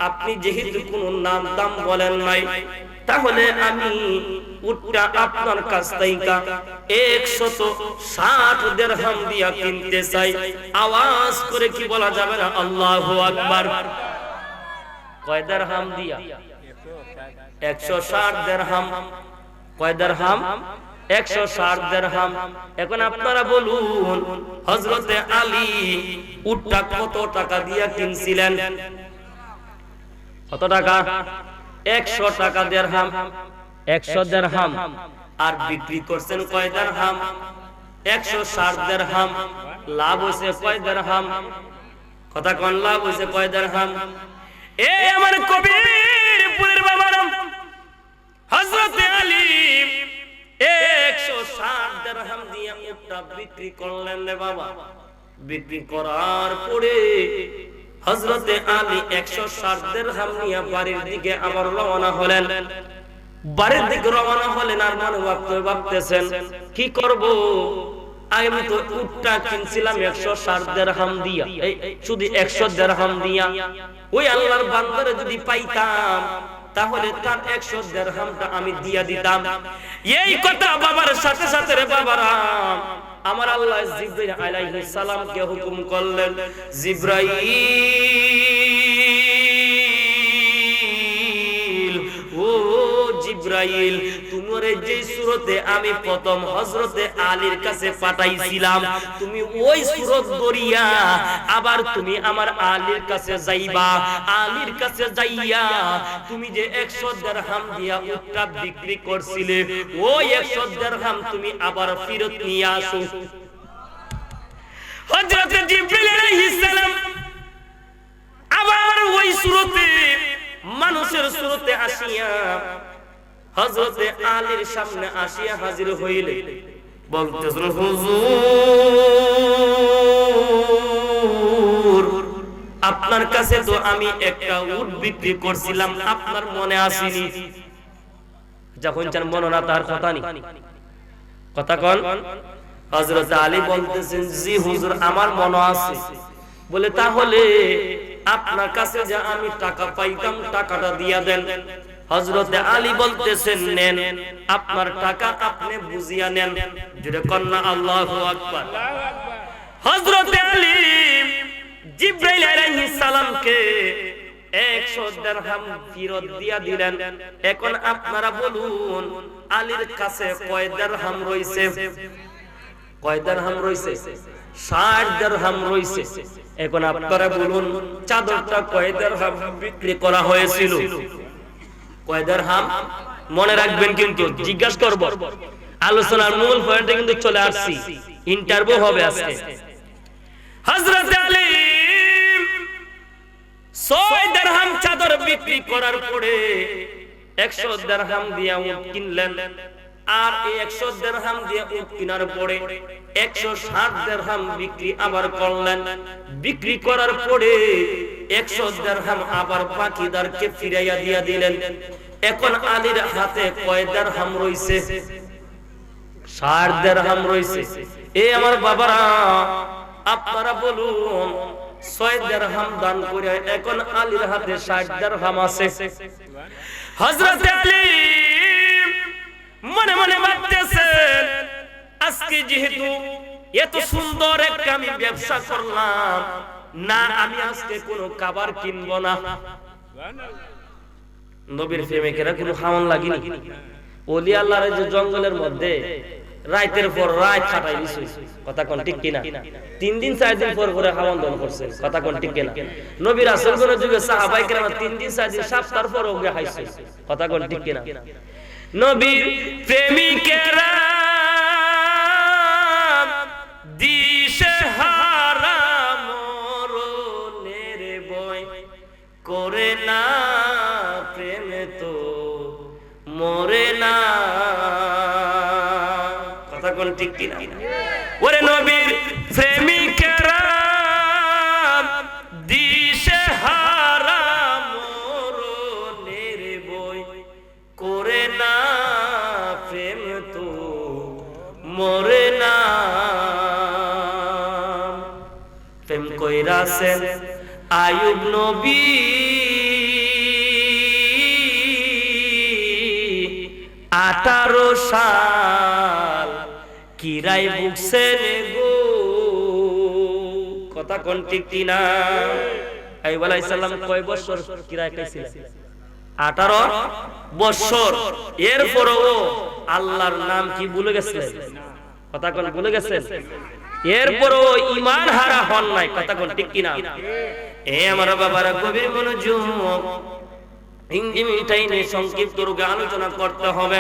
আপনি যেহেতু কোনো নাম দাম বলেন নাই, তাহলে আমি উটটা আপনার কাছ থেকে 160 দিরহাম দিয়া কিনতে চাই। আওয়াজ করে কি বলা যাবে না? আল্লাহু আকবার। কয় দিরহাম দিয়া? 160 দিরহাম। কয় দিরহাম? 160 দিরহাম। এখন আপনারা বলুন, হযরতে আলী উটটা কত টাকা দিয়া কিনছিলেন? কত টাকা? 100 টাকা দিরহাম। 100 দিরহাম। আর বিক্রি করছেন কয় দিরহাম? 160 দিরহাম। লাভ হইছে কয় দিরহাম? কথা কোন, লাভ হইছে কয় দিরহাম? এ আমার কবিরপুরের বাবারা, হযরতে আলী 160 দিরহাম দিয়ে উটটা বিক্রি করলেন রে বাবা। বিক্রি করার পরে হযরতে আলী 160 দিরহাম নিয়ে বাড়ির দিকে আবার রওনা হলেন। বাড়ির দিকে রওনা হলেন আর মনে ভাবতেছেন, কি করব? আমি তো উটটা কিনছিলাম 160 দিরহাম দিয়া, এই শুধু 100 দিরহাম দিয়া। ওই আল্লাহর বান্দারে যদি পাইতাম তাহলে তার 100 দিরহামটা আমি দিয়া দিতাম। এই কথা বাবার সাথে সাথে রে বাবারা, আমার আল্লাহ জিবরাইল আলাইহিস সালামকে হুকুম করলেন, জিবরাইল, ও জিবরাইল জিবরাইল তোমারে যে সূরতে আমি প্রথম হযরতে আলীর কাছে পাঠাইছিলাম তুমি ওই সূরত দরিয়া আবার তুমি আমার আলীর কাছে যাইবা আলীর কাছে যাইয়া তুমি যে 100 দিরহাম দিয়া উটটা বিক্রি করছিলে ওই 100 দিরহাম তুমি আবার ফেরত নিয়ে আসো হযরত জিবরাইল আলাইহিস সালাম আবার ওই সূরতে মানুষের সূরতে আসিয়া হযরতে আলীর সামনে আসিয়া হাজির হইলে বলতেছেন হুজুর আপনার কাছে তো আমি একটা উট বিক্রি করছিলাম আপনার মনে আসেনি যখন চান মনে না তার কথা নেই কথা কোন হযরত আলী বলতেছেন জি হুজুর আমার মনে আছে বলে তাহলে আপনার কাছে যে আমি টাকা পাইতাম টাকাটা দিয়া দেন হযরত আলী বলতেছেন নেন আপনার টাকা আপনি বুঝিয়া নেন জোরে কন্না আল্লাহু আকবার হযরত আলী জিবরাইল আলাইহিস সালামকে 100 দিরহাম ফেরত দিয়া দিলেন এখন আপনারা বলুন আলীর কাছে কয় দিরহাম রইছে কয় দিরহাম রইছে 60 দিরহাম রইছে এখন আপনারা বলুন চাদরটা কয় দিরহাম বিক্রি করা হয়েছিল কয় দিরহাম মনে রাখবেন কিন্তু জিজ্ঞাসা করব আলোচনার মূল পয়েন্টে কিন্তু চলে আসছি ইন্টারভিউ হবে আজকে হযরত আলী 6 দিরহাম চাদর বিক্রি করার পরে 100 দিরহাম দিয়া উট কিনলেন আর এই 100 দিরহাম দিয়ে উট কেনার পরে 160 দিরহাম বিক্রি আবার করলেন বিক্রি করার পরে 100 দিরহাম আবার বাকিদারকে ফিরাইয়া দিয়া দিলেন এখন আলীর হাতে কয় দিরহাম রইছে 60 দিরহাম রইছে এই আমার বাবারা আপনারা বলুন 6 দিরহাম দান করে এখন আলীর হাতে 60 দিরহাম আছে হযরত আলী মনে মনে ভাবতেছেন আজকে যেহেতু এত সুন্দর একটা আমি ব্যবসা করলাম না আমি আজকে কোনো খাবার কিনবো না নবীর প্রেমিকেরা কোনো খাওয়ান লাগেনি ওলি আল্লাহর যে জঙ্গলের মধ্যে রাতের পর রাত কাটাই দিছে কথা কোন ঠিক কিনা 3 দিন 4 দিন পর পরে খাওয়ান দান করছে কথা কোন ঠিক কিনা নবী রাসূলগণের যুগে সাহাবায়ে কেরাম 3 দিন 4 দিন সপ্তাহ পর ওগে খাইছে কথা কোন ঠিক কিনা নবীর প্রেমিকেরা দিশে হারা মরণের ভয় করে না প্রেম তো মরে না কথা কোন ঠিক কিনা ওরে নবীর প্রেমিকেরা দিশে হারা মরণের ভয় করে না প্রেম তো মরে না প্রেম কইরাছেন আয়ুব নবী 18 সাল কিরাই বুকছেন গো কথা কোন ঠিক কিনা আইয়ুব আলাইহিস সালাম কয় বছর কিরাই খাইছিলেন 18 বছর এরপরও আল্লাহর নাম কি ভুলে গেছেন কথা কোন ভুলে গেছেন এরপরও ঈমান হারা হন নাই কথা কোন ঠিক কিনা এ আমার বাবারা গভীর মনোযোগ ইংরেজিটাইনে সংক্ষিপ্ত রূপে আলোচনা করতে হবে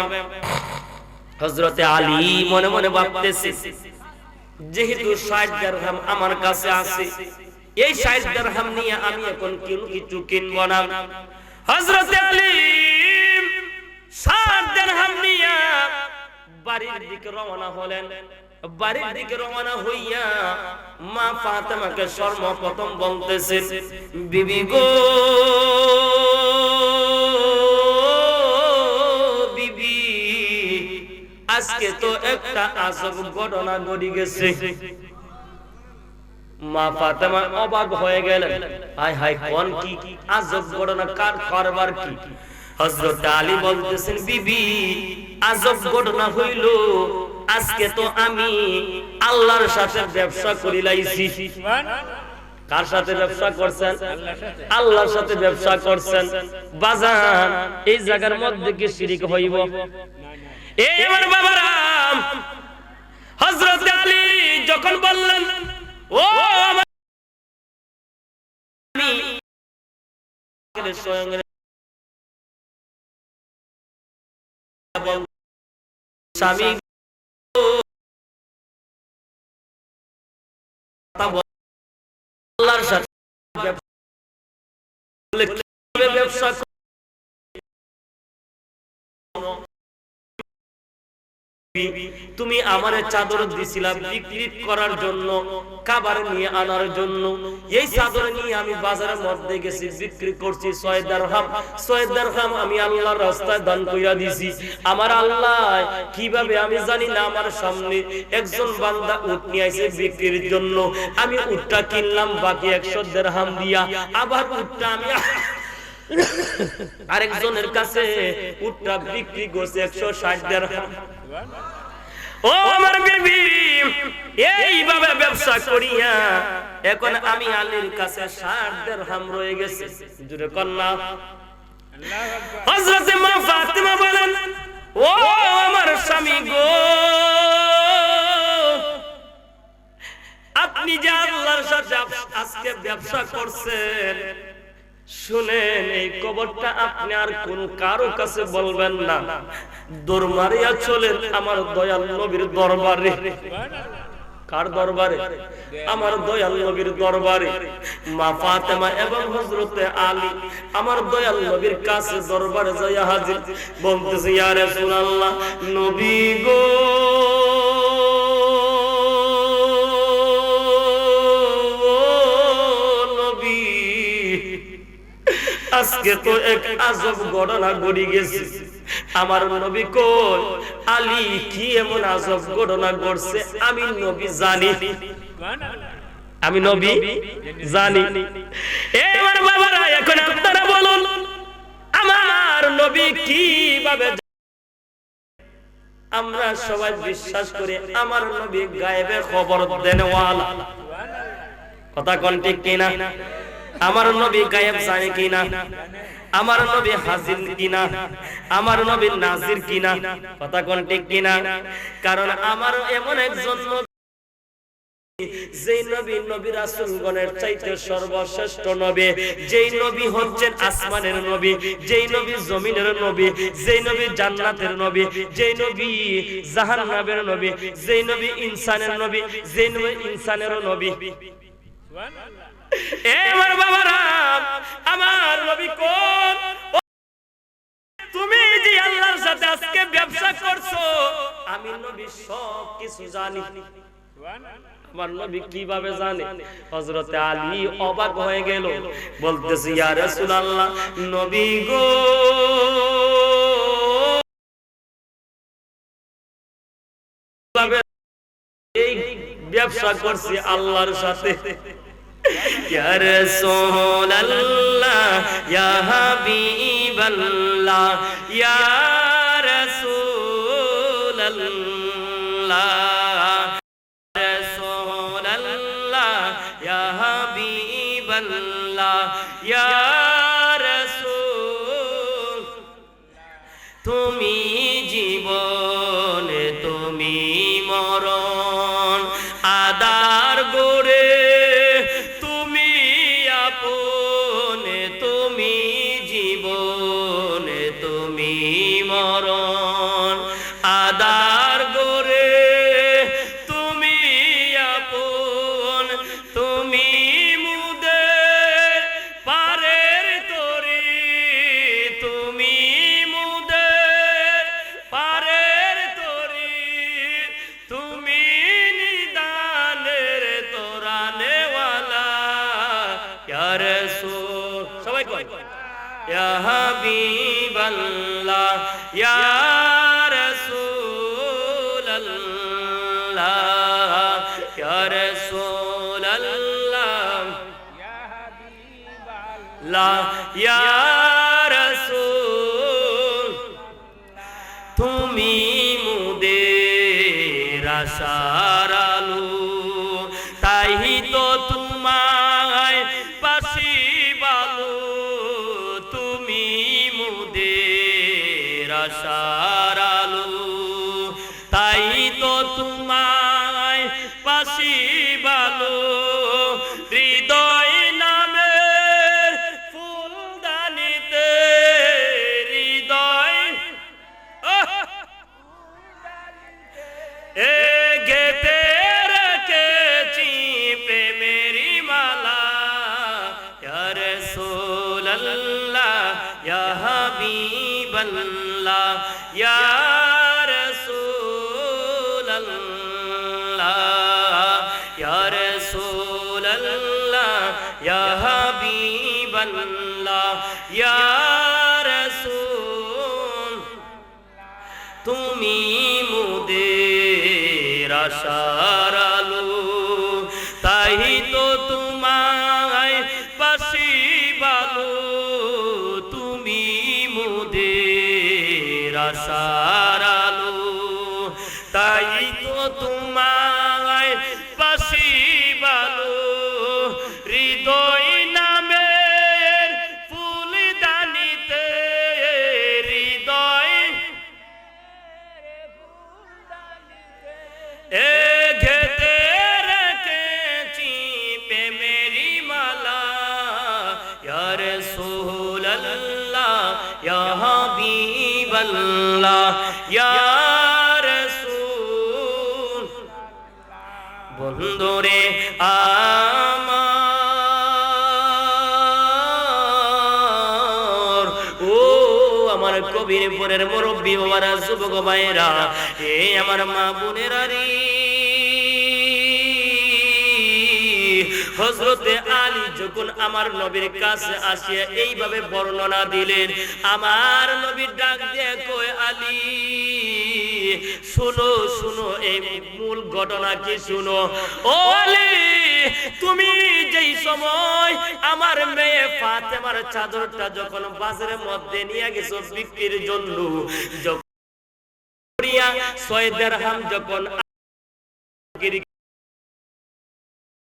হযরতে আলী মনে মনে ভাবতেছে যেহেতু 60 দিরহাম আমার কাছে আছে এই 60 দিরহাম নিয়ে আমি এখন কিছু কিনবো না হযরতে আলী 60 দিরহাম নিয়ে বাড়ির দিকে রওনা হলেন বাড়ির দিকে রওনা হইয়া মা ফাতেমাকে সর্বপ্রথম বলতেছেন বিবি গো বিবি আজকে তো একটা আজব ঘটনা ঘটে গেছে মা ফাতেমা অবাক হয়ে গেলেন হায় হায় কোন কি আজব ঘটনা কার কারবার কি হযরত আলী বলতেছেন বিবি আজব ঘটনা হইল আজকে তো আমি আল্লাহর সাথে ব্যবসা করি লাইছি কার সাথে ব্যবসা করছেন? আল্লাহর সাথে ব্যবসা করছেন। বাজান এই জায়গার মধ্যে কি শিরিক হইব? এই আমার বাবারা, হযরত আলী যখন বললেন ও আমার স্বয়ং স্বামী আল্লাহর সাথে ব্যবসা তুমি আমারে চাদর দিছিলা বিক্রি করার জন্য, কাবার নিয়ে আনার জন্য। এই চাদর নিয়ে আমি বাজারের মধ্যে গেছি, বিক্রি করছি 6 দিরহাম। 6 দিরহাম আমি আল্লাহর রাস্তায় দান কইরা দিছি। আমার আল্লাহ কিভাবে আমি জানি না, আমার সামনে একজন বান্দা উট নিয়ে আইছে বিক্রির জন্য। আমি উটটা কিনলাম বাকি 100 দিরহাম দিয়া। আবার উটটা আমি আরেকজনের কাছে উটটা বিক্রি করছে 160 দিরহাম। ও আমার বিবি, এইভাবে ব্যবসা করিয়া এখন আমি আলীর কাছে 60 দিরহাম রয়ে গেছে। জুরে কন্যা হযরত মা ফাতিমা বলেন, ও আমার স্বামী গো, আপনি যে আল্লাহর সাথে আজকে ব্যবসা করছেন, শুনেন এই খবরটা আপনি আর কোন কারো কাছে বলবেন না। দৌড় মারিয়া চলেন আমার দয়াল নবীর দরবারে। কার দরবারে? আমার দয়াল নবীর দরবারে। মা ফাতেমা এবং হযরতে আলী আমার দয়াল নবীর কাছে দরবারে যাইয়া হাজির। বলতেছে, ইয়া রাসূলুল্লাহ, নবী গো, আজকে তো এক আজব ঘটনা ঘটে গেছে। আমার নবী কই? আলী কি এমন আজব ঘটনা ঘটছে আমি নবী জানি, আমি নবী জানি। এবার বাবারা এখন আপনারা বলুন, আমার নবী কিভাবে? আমরা সবাই বিশ্বাস করি আমার নবী গায়েবে খবর দেনওয়ালা। কথা কোন ঠিক কিনা? আমার নবী গায়েব জানে কিনা? আমার নবী হাজির কিনা? আমার নবী নাজির কিনা? কথা কোন ঠিক কিনা? কারণ আমার এমন একজন নবী, যেই নবী নবী রাসূলগণের চাইতে সর্বশ্রেষ্ঠ নবী, যেই নবী হচ্ছেন আসমানের নবী, যেই নবী জমিনের নবী, যেই নবী জান্নাতের নবী, যেই নবী জাহান্নামের নবী, যেই নবী ইনসানের নবী, যেই নবী ইনসানের নবী। সুবহানাল্লাহ। এবার বাবারা, আমার নবী কোন? তুমি যে আল্লাহর সাথে আজকে ব্যবসা করছো, আমি নবী সব কিছু জানি। আমার নবী কিভাবে জানে? হযরতে আলী অবাক হয়ে গেল, বলতেছে, ইয়া রাসূলুল্লাহ, নবী গো, এই ব্যবসা করছি আল্লাহর সাথে। ইয়া রাসূলুল্লাহ, ইয়া হাবিবাল্লাহ, ইয়া রাসূলুল্লাহ, রাসূলুল্লাহ, ইয়া হাবিবাল্লাহ, ইয়া রাসূল, তুমি জীবন, তুমি মরণ, আদার গরে মরণ, আদার গোরে তুমি আপন, তুমি মুদের পারের তরি, তুমি মুদের পারের তরি, তুমি নিদানের তোরানেওয়ালা। ইয়া রাসূল, সবাই কয় ইয়া হাবিবাল্লাহ, ইয়া রাসূলুল্লাহ, ইয়া রাসূলুল্লাহ, ইয়া হাবিবাল্লাহ, ইয়া রাসূল, তুমি মুদের আশার আলো, তাই তো তোমার মুদের আশার আলো, তাই তো তোমায় পাশি ভালো, হৃদয় নামের ফুলদানিতে হৃদয় গেতে রেখেছি প্রেমেরি মালা, ইয়া রাসূলুল্লাহ ইয়া হাবিবাল্লাহ ইয়া রাসূলুল্লাহ ইয়া রাসূলুল্লাহ ইয়া হাবিবাল্লাহ ইয়া রাসূল, তুমি মুদের আশার আলো, তাই তো তোমায় পাশি ভালো, তুমি মুদের আশার আলো, তাই তো তোমায় পাশি ভালো, হৃদয় নামের ফুলদানিতে হৃদয় ঘেতে রেখেছি প্রেমেরি মালা, ইয়া রাসূলুল্লাহ ইয়া হাবিবাল্লাহ ইয়া রাসূল। বন্ধুরে আমার, ও আমার কবিরপুরের মুরব্বী বাবারা, যুবক ভাইরা, এ আমার মা বোনেরা রে, হযরতে আলী যখন আমার নবীর কাছে আসিয়া এইভাবে বর্ণনা দিলেন, আমার নবী ডাক দিয়ে কয়, আলী শুনো শুনো, এই মূল ঘটনা কি শুনো। ও আলী, তুমি যেই সময় আমার মেয়ে ফাতেমার চাদরটা যখন বাজারের মধ্যে নিয়ে গেছো বিক্রির জন্য, যখন 6 দিরহাম যখন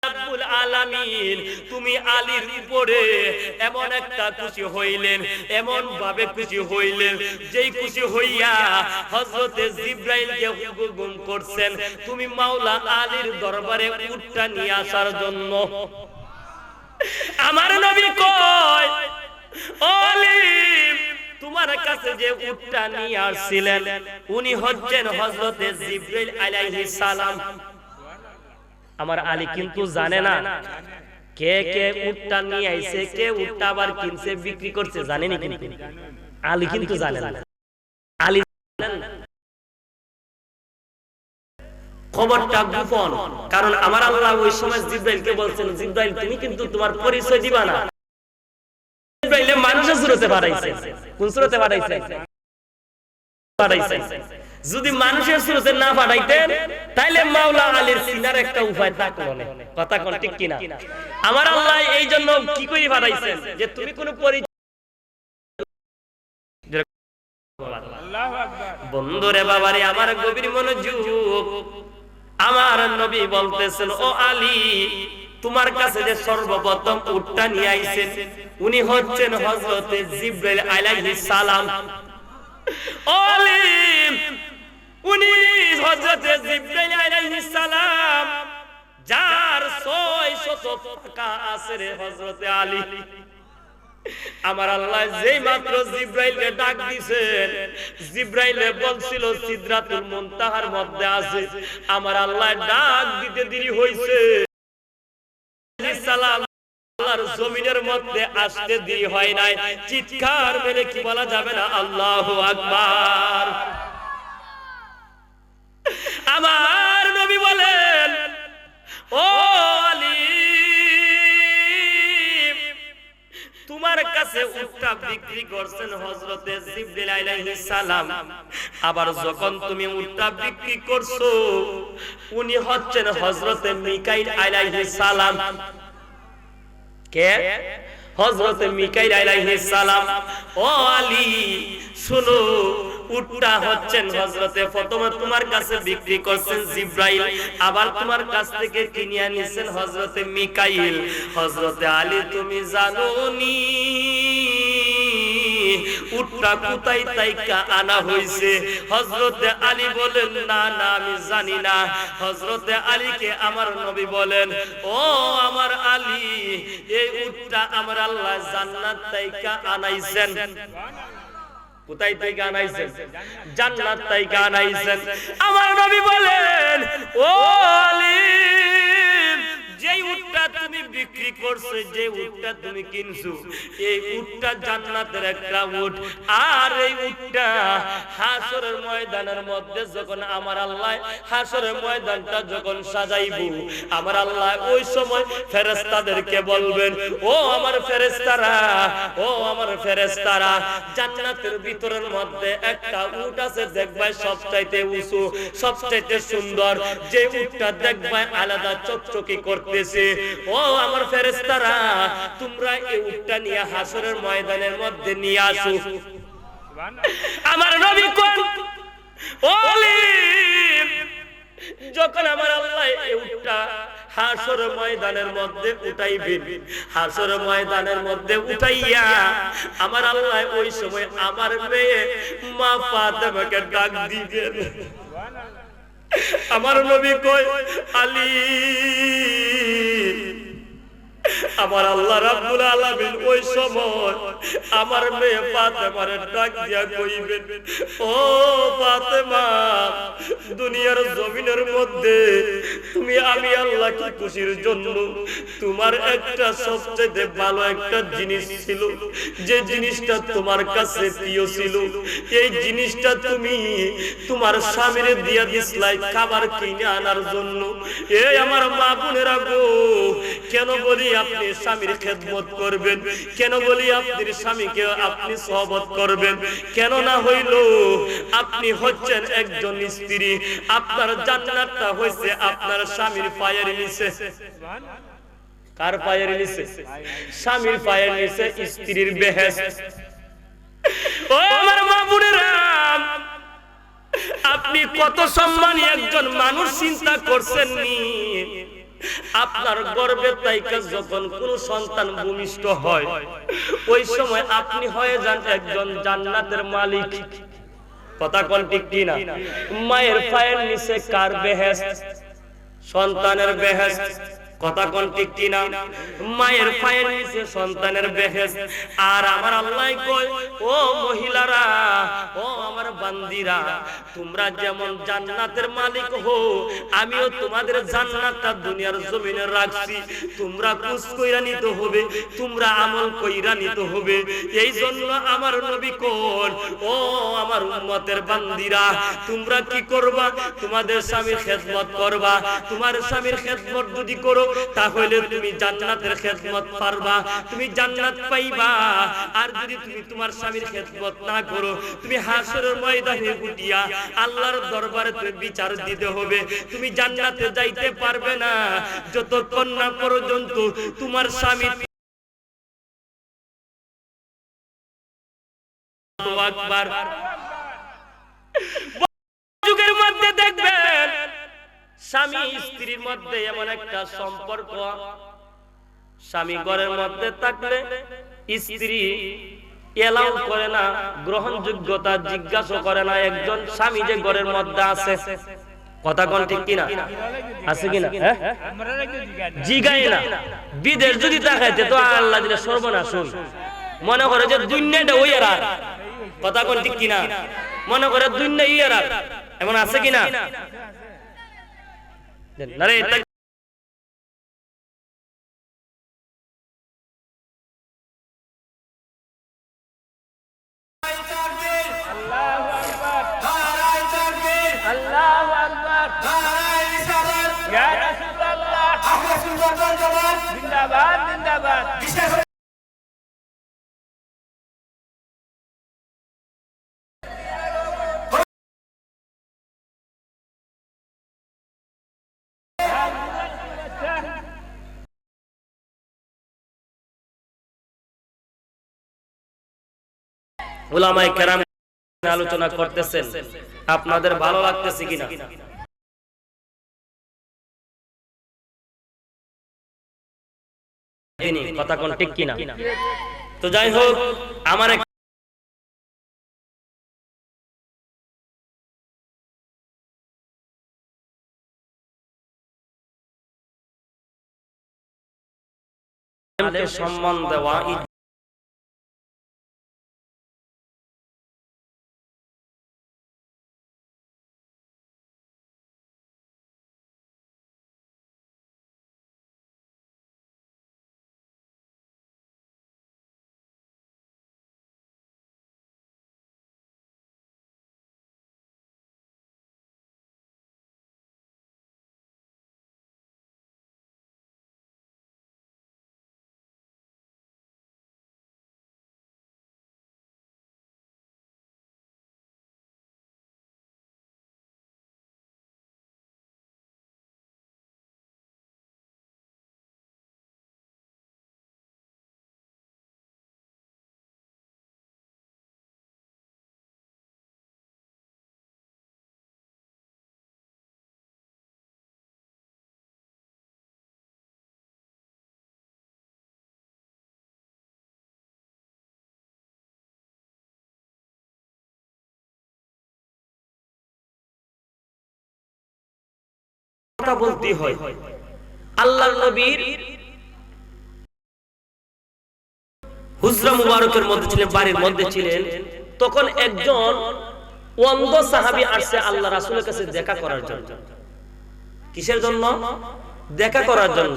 রব্বুল আলামিন তুমি আলীর উপরে এমন একটা খুশি হইলেন, এমন ভাবে খুশি হইলেন, যেই খুশি হইয়া হযরতে জিবরাইলকে হুকুম করছেন তুমি মাওলা আলীর দরবারে উটটা নিয়ে আসার জন্য। আমার নবী কয়, ও আলী, তোমার কাছে যে উটটা নিয়ে আসছিলেন উনি হচ্ছেন হযরতে জিবরাইল আলাইহিস সালাম। আমার আলী কিন্তু জানে না কে কে উটটা নিয়ে আইছে, কে উটটা আবার কিনছে বিক্রি করছে, জানেনি কিন্তু আলী কিন্তু জানে না। আলী জানেন না, খবরটা গোপন, কারণ আমার আল্লাহ ওই সময় জিবরাইলকে বলছেন, জিবরাইল তুমি কিন্তু তোমার পরিচয় দিবা না। জিবরাইল মানুষের সুরতে পাঠাইছে, কোন সুরতে পাঠাইছে? যদি মানুষের সুরতে না পাঠাইতেন তাইলে মাওলা আলীর সিনার একটা উপায় থাকলো না। কথা কোন ঠিক কিনা? আমার আল্লাহ এই জন্য কি করে পাঠাইছেন যে তুমি কোন পরিচয়। আল্লাহু আকবার। বন্ধুরে বাবারে আমার গভীর মনোযোগ, আমার নবী বলতেছেন, ও আলী, তোমার কাছে যে সর্বপ্রথম উটটা নিয়ে আইছেন উনি হচ্ছেন হযরতে জিবরাইল আলাইহিস সালাম। আলিম উনি হযরতে জিবরাইল আলাইহিস সালাম, যার 600 টাকা আছে রে হযরতে আলী। আমার আল্লাহ যেই মাত্র জিবরাইলকে ডাক দিবেন, জিবরাইলে বলছিল সিদরাতুল মুনতাহার মধ্যে আছে, আমার আল্লাহ ডাক দিতে দেরি হইছে, সালাম আল্লাহর জমিনের মধ্যে আসতে দেরি হয় নাই। চিৎকার মেরে কি বলা যাবে না আল্লাহু আকবার। আমার নবী বলেন, ও আলী, তোমার কাছে উটটা বিক্রি করছেন হযরতে জিবরাইল আলাইহিস সালাম, আবার যখন তুমি উটটা বিক্রি করছো উনি হচ্ছেন হযরতে মিকাইল আলাইহিস সালাম। কে? হযরতে মিকাইল আলাইহিস সালাম। ও আলী শুনো, উটটা হচ্ছেন হযরতে প্রথমে তোমার কাছে বিক্রি করছেন জিবরাইল, আবার তোমার কাছ থেকে কিনে নিছেন হযরতে মিকাইল। হযরতে আলী তুমি জানোনি উটটা কোথায় তাইকা আনা হইছে? হযরতে আলী বলেন, না না আমি জানি না। হযরতে আলীকে আমার নবী বলেন, ও আমার আলী, এই উটটা আমার আল্লাহ জান্নাত তাইকা আনাইছেন। কোথায় থেকে আনাইছেন? জান্নাত থেকে আনাইছেন। আমার নবী বলেন, ও আলী, যে উটটা তুমি বিক্রি করছো, যে উটটা তুমি কিনছো, এই উটটা জান্নাতের একটা উট। আর এই উটটা হাসরের ময়দানের মধ্যে যখন আমার আল্লাহ হাসরের ময়দানটা যখন সাজাইবো, আমার আল্লাহ ওই সময় ফেরেশতাদেরকে বলবেন, ও আমার ফেরেশতারা, ও আমার ফেরেশতারা, জান্নাতের ভিতরের মধ্যে একটা উট আছে, দেখবা সবচাইতে উঁচু, সবচাইতে সুন্দর, যে উটটা দেখবা আলাদা চকচকি করতেছে। ও আমার ফেরেশতারা, তোমরা এই উটটা নিয়ে হাসরের ময়দানের মধ্যে নিয়ে আসো। আমার নবী কোন ওলি, যখন আমার আল্লাহ এই উটটা হাসরের ময়দানের মধ্যে উঠাইবেন, হাসরের ময়দানের মধ্যে উঠাইয়া আমার আল্লাহ ওই সময় আমার মেয়ে মা ফাতেমাকে ডাক দিবেন। আমার নবী কয়, আলী, আমার আল্লাহ রাব্বুল আলামিন ওই সময় আমার মেয়ে ফাতেমারে ডাক দিয়া কইবেন, ও ফাতেমা, দুনিয়ার জমিনের মধ্যে তুমি আমি আল্লাহ কি খুশির জন্য তোমার একটা সবচেয়ে ভালো একটা জিনিস ছিল, যে জিনিসটা তোমার কাছে প্রিয় ছিল, এই জিনিসটা তুমি তোমার স্বামীর দিয়া দিছলাই খাবার কিনে আনার জন্য। এই আমার মা বোনেরা গো, কেন বলি আপনি স্বামীর খেদমত করবেন? কেন বলি আপনার স্বামীকে আপনি সহবত করবেন? কেন না হইল আপনি হচ্ছেন একজন স্ত্রী, আপনার জান্নাতটা হইছে আপনার স্বামীর পায়ের নিচে। কার পায়ের নিচে? স্বামীর পায়ের নিচে স্ত্রীর বেহেশত। ও আমার মা বোনেরা, আপনি কত সম্মানী একজন মানুষ চিন্তা করছেন নি? আপনার গর্ভে তাইকা যখন কোন সন্তান ভূমিষ্ঠ হয়, ওই সময় আপনি হয়ে যান একজন জান্নাতের মালিক। কথা কোন ঠিক কি না? মায়ের পায়ের নিচে কার বেহেশত? সন্তানের বেহেশত। কথা কোন ঠিক কি না? মায়ের পায়ের নিচে সন্তানের বেহেশত। আর আমার আল্লাহ কয়, ও মহিলারা, ও আমার বান্দিরা, তোমরা যেমন জান্নাতের মালিক হো, আমিও তোমাদের জান্নাতটা দুনিয়ার জমিনে রাখছি। তোমরা কুছ কইরা নিতে হবে, তোমরা আমল কইরা নিতে হবে। এই জন্য আমার নবী কোন, ও আমার উম্মতের বান্দিরা, তোমরা কি করবা? তোমাদের স্বামীর খেদমত করবা। তোমার স্বামীর খেদমত যদি করো, তাহলে তুমি জান্নাতের খেদমত পারবা, তুমি জান্নাত পাইবা। আর যদি তুমি তোমার স্বামীর খেদমত না করো, তুমি হাসরের ময়দানে উঠিয়া আল্লাহর দরবারে তুমি বিচার দিতে হবে। তুমি জান্নাতে যাইতে পারবে না যতক্ষণ না পর্যন্ত তোমার স্বামী আকবার। যুগের মধ্যে দেখবেন স্বামী স্ত্রীর মধ্যে এমন একটা সম্পর্ক, স্বামী ঘরের মধ্যে থাকলে স্ত্রী এলাও করে না, গ্রহণযোগ্যতা জিজ্ঞাসা করে না একজন স্বামী যে ঘরের মধ্যে আছে। কথা কোন ঠিক কিনা? আছে কিনা? জিগাই না। বিদেশ যদি তাকাইতে তো আল্লাহ দিলে সর্বনাশ হই। মনে করে যে দুনিয়াটা ওই আর। কথা কোন ঠিক কিনা? মনে করে দুনিয়া ই আর। এমন আছে কিনা? নারে জিন্দাবাদ জিন্দাবাদ। উলামায়ে কেরাম আলোচনা করতেছেন, আপনাদের ভালো লাগতেছে কিনা? কথা কোন ঠিক কিনা? তো যাই হোক, আমার আলেমকে সম্মান দেওয়া, কথা বলতে হয়। আল্লাহর নবীর হুজরা মুবারকের মধ্যে ছিলেন, বাড়ির মধ্যে ছিলেন, তখন একজন অন্ধ সাহাবী আসছে আল্লাহ রাসূলের কাছে দেখা করার জন্য। কিসের জন্য? দেখা করার জন্য।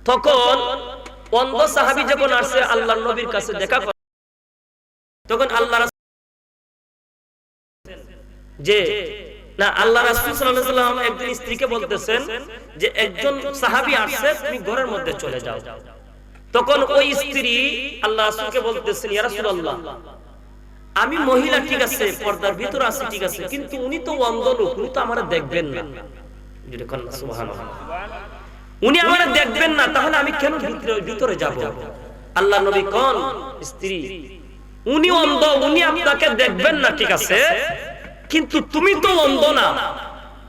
তখন অন্ধ সাহাবী যখন আসছে আল্লাহর নবীর কাছে দেখা করার, তখন আল্লাহ রাসূল যে না, আল্লাহ রাসূল সাল্লাল্লাহু আলাইহি ওয়াসাল্লাম একজন স্ত্রীকে বলতেছেন যে একজন সাহাবী আসছে, তুমি ঘরের মধ্যে চলে যাও। তখন ওই স্ত্রী আল্লাহ রাসূলকে বলতেছেন, ইয়া রাসূলুল্লাহ, আমি মহিলা ঠিক আছে, পর্দার ভিতর আছি ঠিক আছে, কিন্তু উনি তো অন্ধ লোক, উনি তো আমারে দেখবেন না। সুবহানাল্লাহ, উনি আমারে দেখবেন না, তাহলে আমি কেন ভিতরে যাব? আল্লাহ নবী কোন স্ত্রী, উনি অন্ধ, উনি আপনাকে দেখবেন না ঠিক আছে, কিন্তু তুমি তো অন্ধ না,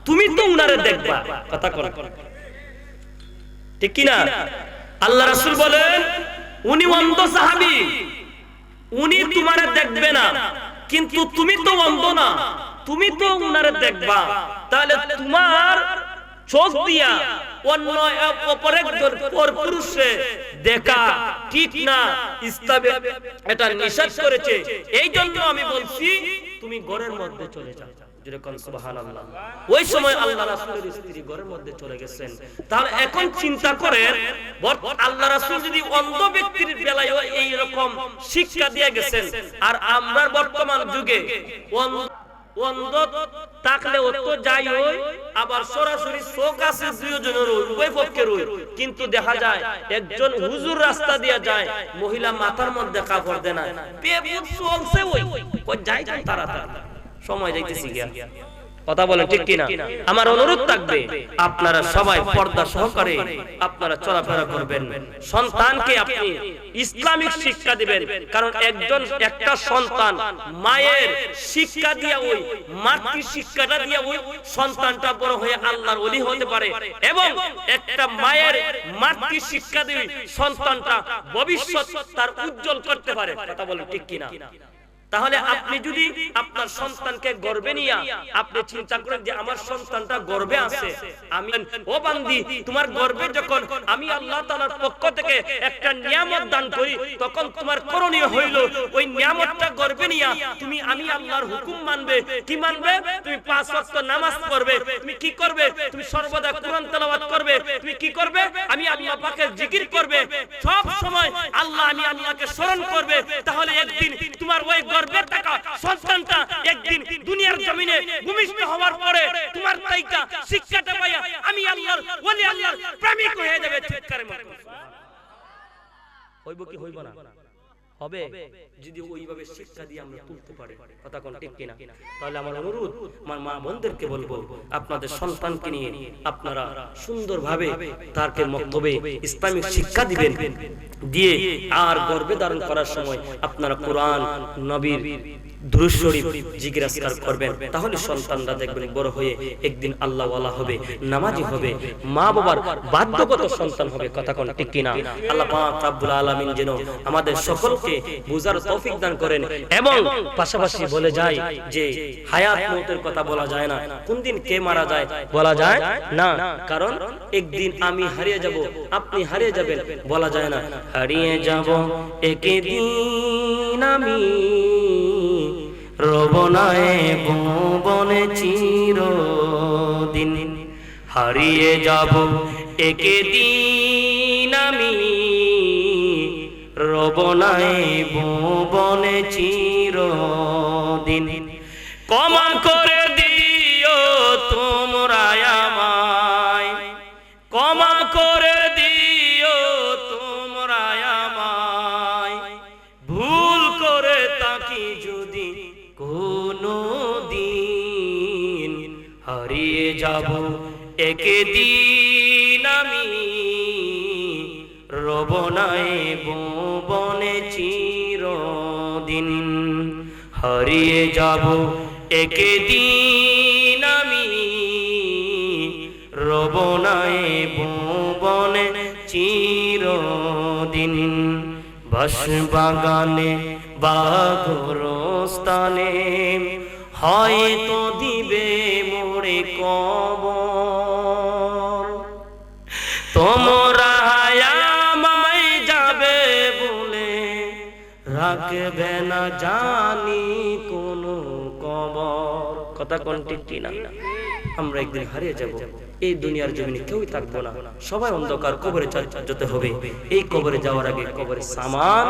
তুমি তো উনারে দেখবা। কথা কর, ঠিক কি না? আল্লাহ রাসূল বলেন, উনি অন্ধ সাহাবী, উনি তোমারে দেখবে না, কিন্তু তুমি তো অন্ধ না, তুমি তো উনারে দেখবা। তাহলে তোমার চোখ দিয়া অন্য অপর একজন পরপুরুষে দেখা ঠিক না, ইসলামে এটা নিষেধ করেছে। এই জন্য আমি বলছি তুমি ঘরের মধ্যে চলে যাও। যেরকম সুবহানাল্লাহ, ওই সময় আল্লাহ রাসূলের স্ত্রী ঘরের মধ্যে চলে গেছেন। তাহলে এখন চিন্তা করেন, আল্লাহ রাসূল যদি অন্ধ ব্যক্তির বেলায় এই রকম শিক্ষা দিয়ে গেছেন, আর আমরা বর্তমান যুগে অন্ধ থাকলে তো যাই হই, আবার সরাসরি চোখ আছে দুইজনের, উভয় পক্ষের, কিন্তু দেখা যায় একজন হুজুর রাস্তা দিয়ে যায়, মহিলা মাথার মধ্যে কাপড় দেয় না, বেবুদ চলছে, ওই যাই তাড়াতাড়ি, সময় যাইতেছি গিয়া। কথা বলেন ঠিক কিনা? আমার অনুরোধ থাকবে আপনারা সবাই পর্দা সহকারে আপনারা চলাফেরা করবেন, সন্তানকে আপনি ইসলামিক শিক্ষা দিবেন। কারণ একটা সন্তান মায়ের শিক্ষা দিয়া, ওই মাতৃ শিক্ষাটা দিয়া ওই সন্তানটা বড় হয়ে আল্লাহর ওলি হতে পারে, এবং একটা মায়ের মাতৃ শিক্ষা দিয়ে সন্তানটা ভবিষ্যৎ তার উজ্জ্বল করতে পারে। কথা বলেন ঠিক কিনা? তাহলে আপনি যদি আপনার সন্তানকে গর্বে নিয়ে আপনি চিন্তা করেন যে আমার সন্তানটা গর্বে আছে, আমি ও বান্দি, তোমার গর্বে যখন আমি আল্লাহ তাআলার পক্ষ থেকে একটা নিয়ামত দান করি, তখন তোমার করণীয় হইল ওই নিয়ামতটা গর্বে নিয়ে তুমি আমি আল্লাহর হুকুম মানবে। কি মানবে? তুমি 5 ওয়াক্ত নামাজ পড়বে। তুমি কি করবে? তুমি সর্বদা কোরআন তেলাওয়াত করবে। তুমি কি করবে? আমি আল্লাহ পাকের জিকির করবে, সব সময় আল্লাহ, আমি আল্লাহকে স্মরণ করবে। তাহলে একদিন তোমার ওই গর্বের টাকা সন্তানটা একদিন দুনিয়ার জমিনে ভূমিষ্ঠ হওয়ার পরে তোমার তাইকা শিক্ষাটা পাইয়া আমি আল্লাহর ওলি, আল্লাহর প্রেমিক হয়ে যাবে। চিৎকারে মতো হইব কি হইব না? হবে, যদি ওইভাবে শিক্ষা দিয়ে আমরা তুলতে পারি। কথা কোন ঠিক কিনা? তাহলে আমার অনুরোধ আমার মা বোনদেরকে বলবো, আপনাদের সন্তানকে নিয়ে আপনারা সুন্দরভাবে তাকে মক্তবে ইসলামিক শিক্ষা দিবেন, দিয়ে আর গর্ভে ধারণ করার সময় আপনারা কোরআন, নবীর দুরূদ শরীফ জিকির-আজকার করবেন, তাহলে সন্তানরা দেখবেন বড় হয়ে একদিন আল্লাহওয়ালা হবে, নামাজি হবে, মা বাবার বাধ্যগত সন্তান হবে। কথা কোন ঠিক কিনা? আল্লাহ পাক রব্বুল আলামিন যেন আমাদের সকলকে বুঝার তৌফিক দান করেন। এবং পাশাপাশি বলে যায় যে হায়াত মওতের কথা বলা যায় না, কোন দিন কে মারা যায় বলা যায় না, কারণ একদিন আমি হারিয়ে যাব, আপনি হারিয়ে যাবেন, বলা যায় না। হারিয়ে যাব একদিন আমি, রব না এ ভুবনে চিরদিন। হারিয়ে যাব একদিন আমি, রব না এ ভুবনে চিরদিন। ক্ষমা করে দিও তোমরা আমায়, ক্ষমা করে দিও তোমরা আমায়, ভুল করে তাকি যদি কোনো দিন। হারিয়ে যাব একদিন আমি, রব না এ ভুবনে চিরদিন। হারিয়ে যাব একদিন আমি, রব না এ ভুবনে চিরদিন। বাঁশবাগানে বা গোরস্থানে হয়তো দিবে মোরে কবর, তোমরা আমায় যাবে বলে রাখবে না জানি কোনো কবর। কথা কোন ঠিক কিনা? আমরা একদিন হারিয়ে যাব, এই দুনিয়ার জমিনে কেউই থাকবো না, সবাই অন্ধকার কবরে যেতে হবে। এই কবরে যাওয়ার আগে কবরে সামান